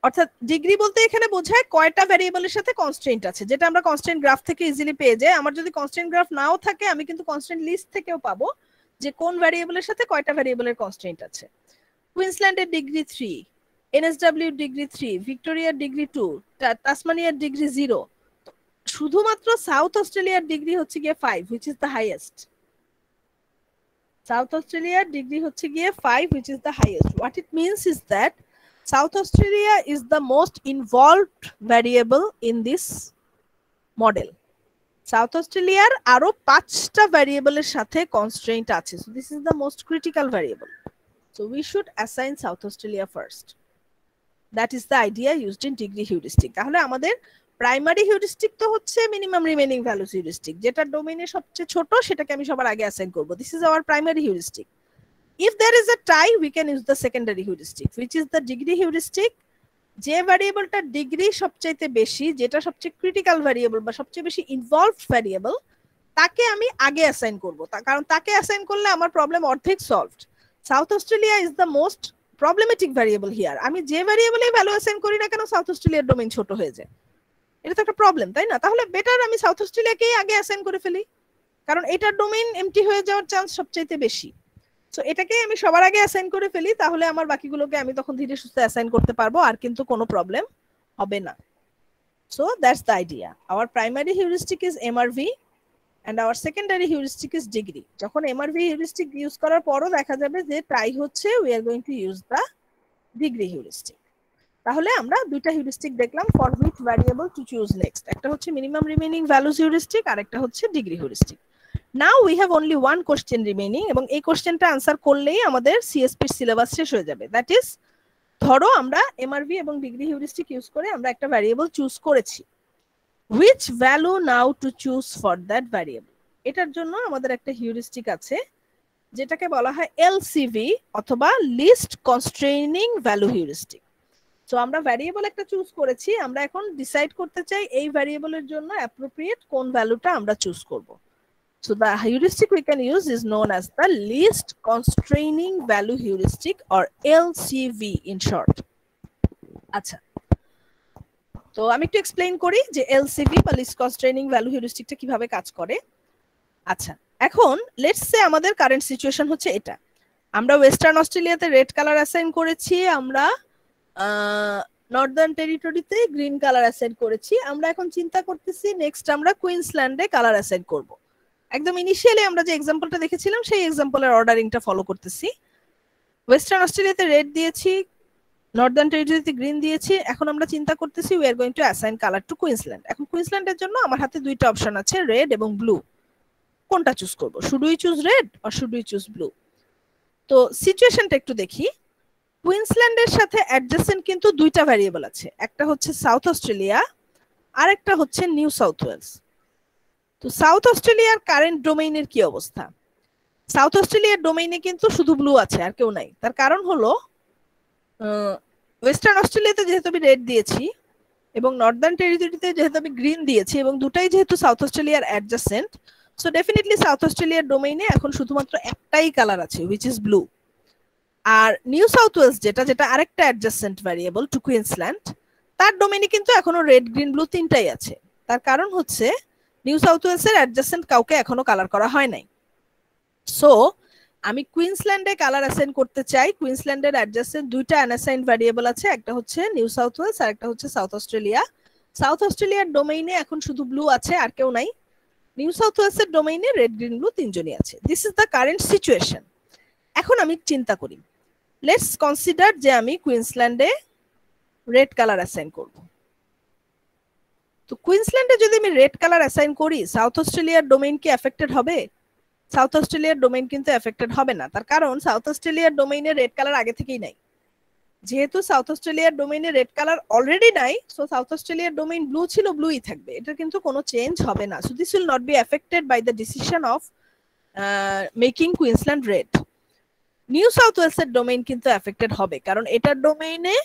অর্থাৎ ডিগ্রি বলতে এখানে বোঝায় কয়টা ভ্যারিয়েবলের সাথে কনস্ট্রেইন্ট আছে, যেটা আমরা কনস্ট্রেইন্ট গ্রাফ থেকে ইজিলি পেয়ে যাই। আমার যদি কনস্ট্রেইন্ট গ্রাফ নাও থাকে, আমি কিন্তু কনস্ট্রেইন্ট লিস্ট থেকেও পাবো যে কোন ভ্যারিয়েবলের সাথে কয়টা ভ্যারিয়েবলের কনস্ট্রেইন্ট আছে। কুইন্সল্যান্ডের ডিগ্রি 3, এনএসডব্লিউ ডিগ্রি 3, ভিক্টোরিয়ার ডিগ্রি 2, তাসমানিয়ার ডিগ্রি 0। শুধুমাত্র সাউথ অস্ট্রেলিয়ার ডিগ্রি হচ্ছে গিয়ে 5, which is the highest. South অস্ট্রেলিয়ার ডিগ্রি হচ্ছে গিয়ে 5, which is the highest. What it means is that South Australia is the most involved variable in this model. South Australia আরো 5টা ভ্যারিয়েবলের সাথে কনস্ট্রেইন্ট আছে, so this is the most critical variable. So we should assign South Australia first. That is the idea used in degree heuristic. তাহলে আমাদের প্রাইমারি হিউরিস্টিক তো হচ্ছে মিনিমাম রিমেইনিং ভ্যালুস হিউরিস্টিক, যেটা ডোমেইনে সবচেয়ে ছোট সেটাকে আমি সবার আগে অ্যাসাইন করব। This is our primary heuristic. If there is a tie, we can use the secondary heuristic, which is the degree heuristic. যে ভ্যারিয়েবলটা ডিগ্রি সবচেয়ে বেশি, যেটা সবচেয়ে ক্রিটিক্যাল ভ্যারিয়েবল বা সবচেয়ে বেশি ইনভলভড ভ্যারিয়েবল, তাকে আমি আগে অ্যাসাইন করব, কারণ তাকে অ্যাসাইন করলে আমার প্রবলেম অর্ধেক solved. South Australia is the most problematic variable here. আমি যে ভ্যারিয়েবলে ভ্যালু অ্যাসাইন করি না কেন, সাউথ অস্ট্রেলিয়ার ডোমেইন ছোট হয়ে যায়, এটা তো একটা প্রবলেম, তাই না? তাহলে বেটার আমি সাউথ অস্ট্রেলিয়াকেই আগে অ্যাসাইন করে ফেলি, কারণ এটার ডোমেইন এমটি হয়ে যাওয়ার চান্স সবচেয়ে বেশি। সো এটাকে আমি সবার আগে অ্যাসাইন করে ফেলি, তাহলে আমার বাকিগুলোকে আমি তখন ধীরে সুস্থে অ্যাসাইন করতে পারবো, আর কিন্তু কোনো প্রবলেম হবে না। So that's the idea. Our primary heuristic is MRV and our secondary heuristic is degree. যখন MRV heuristic use করার পরও দেখা যাবে যে টাই হচ্ছে, we are going to use the degree heuristic. তাহলে আমরা দুইটা হিউরিস্টিক দেখলাম for which variable to choose next. একটা হচ্ছে minimum remaining values heuristic আর একটা হচ্ছে degree heuristic. Now we have only one question remaining এবং এই কোশ্চেনটা আনসার করলেই আমাদের সিএসপি সিলেবাস শেষ হয়ে যাবে। দ্যাট ইজ, ধরো আমরা এমআরভি এবং ডিগ্রি হিউরিস্টিক ইউজ করে আমরা একটা ভ্যারিয়েবল চুজ করেছি। which value now to choose for that variable? এটার জন্য আমাদের একটা হিউরিস্টিক আছে যেটাকে বলা হয় এলসিভি অথবা least constraining value heuristic. So আমরা ভ্যারিয়েবল একটা চুজ করেছি, আমরা এখন ডিসাইড করতে চাই এই ভ্যারিয়েবলের জন্য অ্যাপ্রোপ্রিয়েট কোন ভ্যালুটা আমরা চুজ করব। So the heuristic we can use is known as the least constraining value heuristic or LCV in short. আচ্ছা, তো আমি একটু এক্সপ্লেইন করি যে LCV বা least constraining value heuristic টা কিভাবে কাজ করে। আচ্ছা, এখন লেটস সে আমাদের কারেন্ট সিচুয়েশন হচ্ছে এটা, আমরা ওয়েস্টার্ন অস্ট্রেলিয়াতে রেড কালার অ্যাসাইন করেছি, আমরা নর্দার্ন টেরিটরিতে গ্রিন কালার অ্যাসাইন করেছি, আমরা এখন চিন্তা করতেছি নেক্সট আমরা কুইন্সল্যান্ডে কালার অ্যাসাইন করব। একদম ইনিশিয়ালি আমরা যে এক্সাম্পলটা দেখেছিলাম সেই এক্সাম্পলের অর্ডারিংটা ফলো করতেছি। ওয়েস্টার্ন অস্ট্রেলিয়াতে রেড দিয়েছি, নর্দার্ন টেরিটরিতে গ্রিন দিয়েছি, এখন আমরা চিন্তা করতেছি we are going to assign colour to Queensland. এখন কুইন্সল্যান্ডের জন্য আমার হাতে দুইটা অপশন আছে, রেড এবং ব্লু। কোনটা চুজ করব? Should we choose red or should we choose blue? তো সিচুয়েশনটা একটু দেখি। কুইন্সল্যান্ডের সাথে অ্যাডজেসেন্ট কিন্তু দুইটা ভ্যারিয়েবল আছে, একটা হচ্ছে সাউথ অস্ট্রেলিয়া আর একটা হচ্ছে নিউ সাউথ ওয়েলস। তো সাউথ অস্ট্রেলিয়ার কারেন্ট ডোমেইনের কি অবস্থা? সাউথ অস্ট্রেলিয়ার ডোমেইনে কিন্তু শুধু ব্লু আছে, আর কেউ নাই। তার কারণ হলো ওয়েস্টার্ন অস্ট্রেলিয়াতে যেহেতু আমি রেড দিয়েছি এবং নর্দার্ন টেরিটরিতে যেহেতু আমি গ্রিন দিয়েছি এবং দুটাই যেহেতু সাউথ অস্ট্রেলিয়ার অ্যাডজেসেন্ট, সো ডেফিনেটলি সাউথ অস্ট্রেলিয়ার ডোমেইনে এখন শুধুমাত্র একটাই কালার আছে, হুইচ ইজ ব্লু। আর নিউ সাউথ ওয়েলস যেটা আরেকটা অ্যাডজেসেন্ট ভ্যারিয়েবল টু কুইন্সল্যান্ড, তার ডোমেইনে কিন্তু এখনো রেড গ্রিন ব্লু তিনটাই আছে। তার কারণ হচ্ছে নিউ সাউথ ওয়েলসের অ্যাডজেসেন্ট কাউকে এখনো কালার করা হয় নাই। সো আমি কুইন্সল্যান্ডে কালার অ্যাসাইন করতে চাই। কুইন্সল্যান্ডের অ্যাডজেসেন্ট দুইটা আনঅ্যাসাইন্ড ভ্যারিয়েবল আছে, একটা হচ্ছে নিউ সাউথ ওয়েলস আর একটা হচ্ছে সাউথ অস্ট্রেলিয়া। সাউথ অস্ট্রেলিয়ার ডোমেইনে এখন শুধু ব্লু আছে, আর কেউ নাই। নিউ সাউথ ওয়েলসের ডোমেইনে রেড গ্রিন ব্লু তিনজনই আছে। This is the current situation. এখন আমি চিন্তা করি, লেটস কনসিডার যে আমি কুইন্সল্যান্ডে রেড কালার অ্যাসাইন করব। তো কুইন্সল্যান্ডে যদি আমি রেড কালার অ্যাসাইন করি, সাউথ অস্ট্রেলিয়ার ডোমেইন কি এফেক্টেড হবে? সাউথ অস্ট্রেলিয়ার ডোমেইন কিন্তু এফেক্টেড হবে না। তার কারণ সাউথ অস্ট্রেলিয়ার ডোমেইনে রেড কালার আগে থেকেই নাই। যেহেতু সাউথ অস্ট্রেলিয়ার ডোমেইনে রেড কালার অলরেডি নাই, সো সাউথ অস্ট্রেলিয়ার ডোমেইন ব্লু ছিল, ব্লুই থাকবে। এটা কিন্তু কোনো চেঞ্জ হবে না। So this will not be affected by the decision of making Queensland red. New South ওয়েলসের ডোমেইন কিন্তু এফেক্টেড হবে, কারণ এটার ডোমেইনে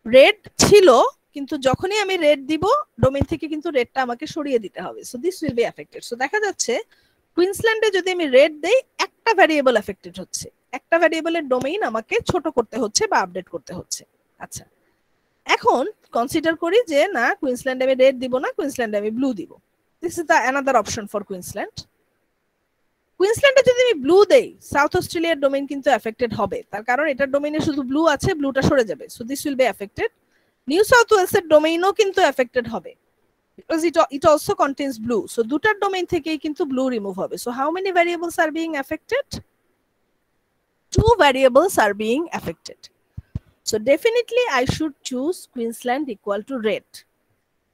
রেড ছিল, কিন্তু যখনই আমি রেড দিব ডোমেইন থেকে কিন্তু রেডটা আমাকে সরিয়ে দিতে হবে। So this will be affected. So দেখা যাচ্ছে কুইন্সল্যান্ডে যদি আমি রেড দেই, একটা ভ্যারিয়েবল এফেক্টেড হচ্ছে, একটা ভ্যারিয়েবলের ডোমেইন আমাকে ছোট করতে হচ্ছে বা আপডেট করতে হচ্ছে। আচ্ছা, এখন কনসিডার করি যে না, কুইন্সল্যান্ডে আমি রেড দিব না, কুইন্সল্যান্ডে আমি ব্লু দিব। This is the another option for Queensland. কুইন্সল্যান্ডে যদি আমি ব্লু দেই, সাউথ অস্ট্রেলিয়ার ডোমেইন কিন্তু এফেক্টেড হবে, তার কারণ এটার ডোমেইনে শুধু ব্লু আছে, ব্লুটা সরে যাবে। So this will be affected. New South ওয়েলসের ডোমেইনও কিন্তু এফেক্টেড হবে, because it also contains blue. So দুটার ডোমেইন থেকেই কিন্তু ব্লু রিমুভ হবে। So how many variables are being affected? Two variables are being affected. So definitely I should choose Queensland equal to red.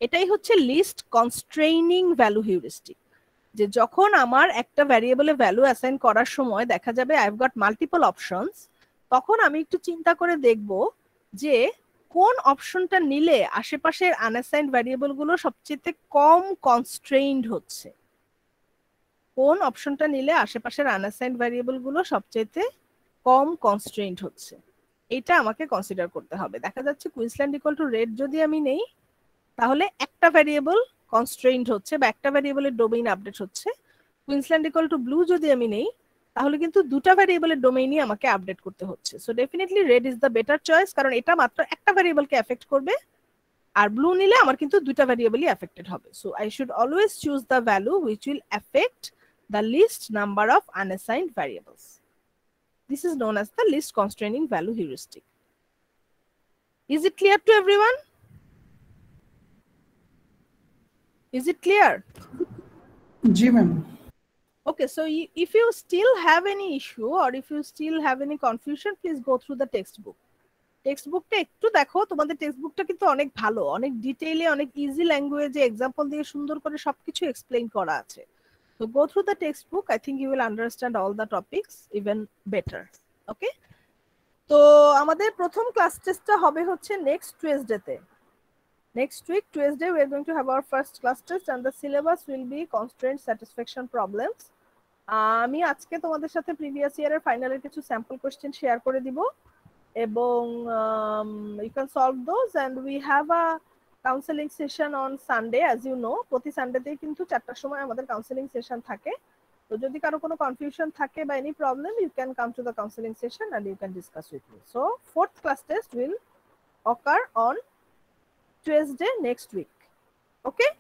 এটাই হচ্ছে লিস্ট কনস্ট্রেইনিং ভ্যালু হিউরিস্টিক, যে যখন আমার একটা ভ্যারিয়েবলে ভ্যালু অ্যাসাইন করার সময় দেখা যাবে I have goat multiple options, তখন আমি একটু চিন্তা করে দেখব যে কোন অপশনটা নিলে আশেপাশের আনঅ্যাসাইন্ড ভ্যারিয়েবল গুলো সবচেয়ে কম কনস্ট্রেইনড হচ্ছে, কোন অপশনটা নিলে আশেপাশের আনঅ্যাসাইন্ড ভ্যারিয়েবল গুলো সবচেয়ে কম কনস্ট্রেইনড হচ্ছে, এটা আমাকে কনসিডার করতে হবে। দেখা যাচ্ছে কুইন্সল্যান্ড ইকুয়াল টু রেড যদি আমি নেই, তাহলে একটা ভ্যারিয়েবল কনস্ট্রেইনড হচ্ছে বা একটা ভ্যারিয়েবলের ডোমেইন আপডেট হচ্ছে। কুইন্সল্যান্ড ইকুয়াল টু ব্লু যদি আমি নেই, তাহলে কিন্তু দুটা ভ্যারিয়েবলের ডোমেইনই আমাকে আপডেট করতে হচ্ছে। So definitely red is the better choice, কারণ এটা মাত্র একটা ভ্যারিয়েবলকে এফেক্ট করবে, আর ব্লু নিলে আমার কিন্তু দুটা ভ্যারিয়েবলই এফেক্টেড হবে। So I should always choose the value which will affect the least number of unassigned variables. This is known as the least constraining value heuristic. Is it clear to everyone? Is it clear? जी ma'am. Okay, so if you still have any issue or if you still have any confusion, please go through the textbook. টেক্সটবুকটা একটু দেখো, তোমাদের টেক্সটবুকটা কিন্তু অনেক ভালো, অনেক ডিটেইলে, অনেক ইজি ল্যাঙ্গুয়েজে এক্সাম্পল দিয়ে সুন্দর করে সবকিছু এক্সপ্লেইন করা আছে। So go through the textbook. I think you will understand all the topics even better. Okay? তো আমাদের প্রথম ক্লাস টেস্টটা হবে হচ্ছে next টুয়েসডেতে। Next week, Tuesday, we are going to have our first class test and the syllabus will be constraint satisfaction problems. আমি আজকে তোমাদের সাথে প্রিভিয়াস ইয়ারের ফাইনালের কিছু স্যাম্পল কোশ্চেন শেয়ার করে দিব এবং you can solve those and we have a counseling session on Sunday as you know. প্রতি সানডেতেই কিন্তু 4টার সময় আমাদের কাউন্সেলিং সেশন থাকে। তো যদি কারো কোনো কনফিউশন থাকে বা any problem, you can come to the counseling session and you can discuss with me. So fourth class test will occur on Tuesday next week. Okay,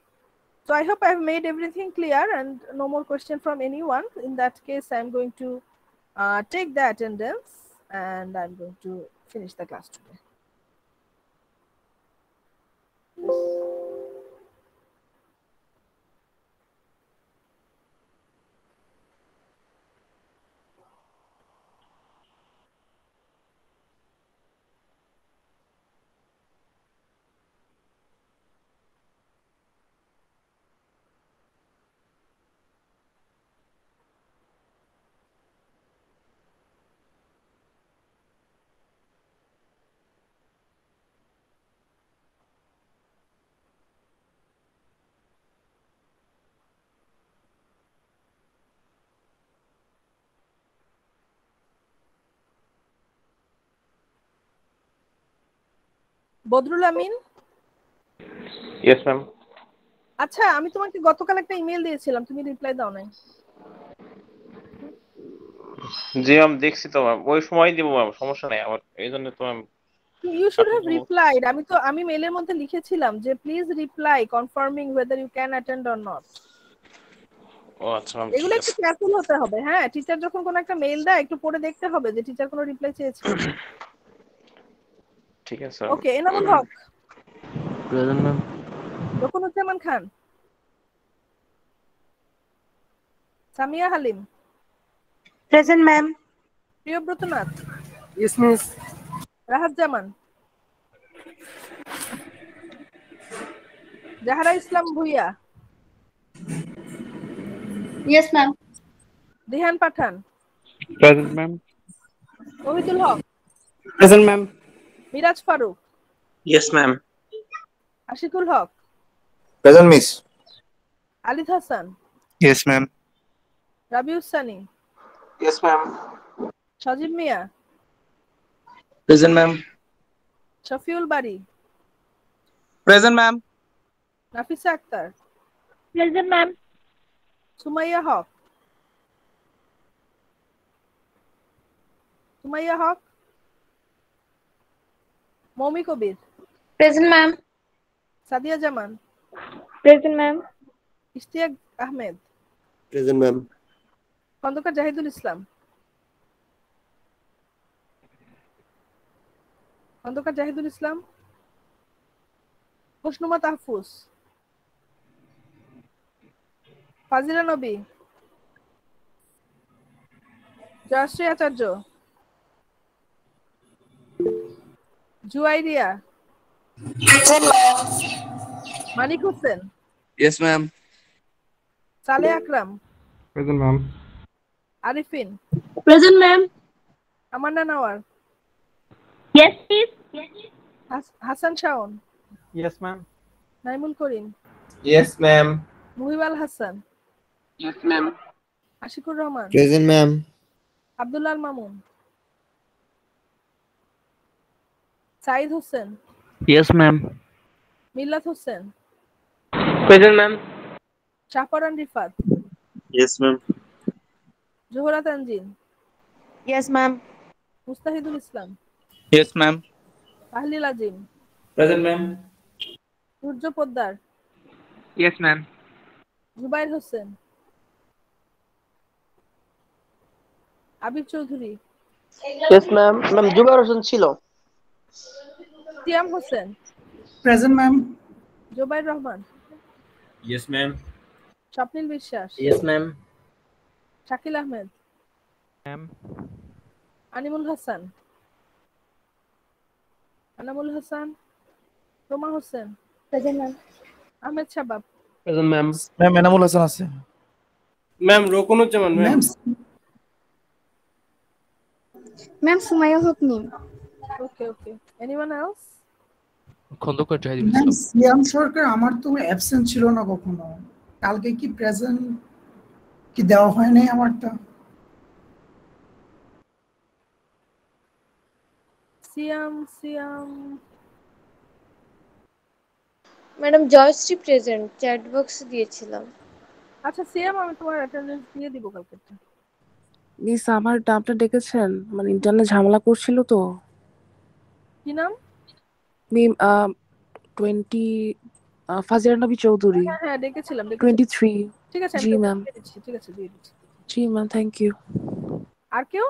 so I hope I've made everything clear and no more question from anyone. In that case, I'm going to take the attendance and I'm going to finish the class today. Badrul Amin, yes ma'am. আচ্ছা আমি তোমাকে গতকাল একটা ইমেল দিয়েছিলাম, তুমি রিপ্লাই দাও নাই। জি ম্যাম, দেখছি তো ম্যাম, ওই সময় দিব ম্যাম, সমস্যা নাই আমার, এই জন্য তো ma'am. You should have replied. আমি মেইলের মধ্যে লিখেছিলাম যে please reply confirming whether you can attend or not. ও আচ্ছা ম্যাম, এগুলো একটু কেয়ারফুল হতে হবে। হ্যাঁ, টিচার যখন কোনো একটা মেইল দেয় একটু পড়ে দেখতে হবে যে টিচার কোনো রিপ্লাই চেয়েছে। ঠিক আছে। Okay, Enamul Haque present ma'am. Rokunuzzaman Khan, Samia Halim, present ma'am. Priyabrata Nath, yes miss. Rahat Zaman, Jahara Islam Bhuiyan, yes ma'am. Dihan Pathan, present ma'am. Ohidul Haque, present ma'am. Miraj Faruk, Yes, ma'am. Ashikul Haque, present miss. Alid Hasan, Yes, ma'am. Rabius Sunny, Yes, ma'am. Sajib Mia, Present, ma'am. Shafiul Bari, Present, ma'am. Nafisa Akter, present ma'am. Sumaiya Haque, Moumi Kabir, present ma'am. Sadia Zaman, present ma'am. Ishtiaq Ahmed, present ma'am. Khandakar Zahidul Islam, Khushnuma Tahfuz, Fazila Nabi, Joyshree Acharya, Juairia, Manik Hossain, Yes, ma'am. Saleh Akram, present ma'am. Arifin, present ma'am. Amanna Nawar, yes please. Hasan Shawon, Yes, ma'am. Naimul Karim, Yes, ma'am. Muhibal Hasan, Yes, ma'am. Ashikur Rahman, present ma'am. Abdullah Al Mamun, Saeed Hossain, yes ma'am. Millat Hossain, Present, ma'am. Shahporan Rifat, Yes, ma'am. Johora Tanjin, yes ma'am. Mustahidul Islam, Yes, ma'am. তাহলিল Azim, Present, ma'am. Surya Poddar, Yes, ma'am. Zubair Hossain, Abir Chowdhury, yes ma'am. Ma'am Zubair Hossain ছিল। Siam Hossain, present ma'am. Zobair Rahman, Yes, ma'am. Swapnil Biswas, Yes, ma'am. Shakil Ahmed, ma'am. Animul Hasan, Anamul Hasan, Roma Hossain, Present, ma'am. Ahmed Shabab, Present, ma'am. Ma'am Enamul Hasan আছে। Ma'am, Rokunujaman, ma'am. Ma'am, Sumaya Hukmi. Okay anyone else? Khandakar Zahidul ma'am Islam. Siam Sarkar আমার তো অ্যাবসেন্ট ছিল না কখনো, কালকে কি প্রেজেন্ট কি দেওয়া হয় নাই আমারটা? Siam madam Joyshree present, chat box দিয়েছিলাম। আচ্ছা সিয়াম, আমি তোমার অ্যাটেন্ডেন্স দিয়ে দিব কালকেরটা। মিস আমার নামটা ডেকেছেন, মানে ইন্টারনেট ঝামেলা করছিল তো। কি নাম? মিম 20 ফাজিলা নবী চৌধুরী। হ্যাঁ ডেকেছিলাম 23। ঠিক আছে আমি জি তোমাকে ম্যাম। দিয়ে দিচ্ছি, ঠিক আছে দিয়ে দিচ্ছি। জি ম্যাম, থ্যাংক ইউ। আর কেউ?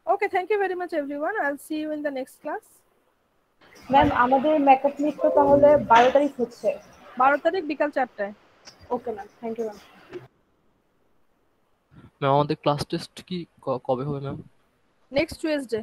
Okay, thank you very much everyone, I will see you in the next class. Ma'am আমাদের মেকআপ ক্লিপ তো তাহলে 12 তারিখ হচ্ছে। 12 তারিখ বিকাল 4টায়। Okay ma'am, thank you ma'am. Ma'am আমাদের ক্লাস টেস্ট কি কবে হবে ম্যাম? Next Tuesday.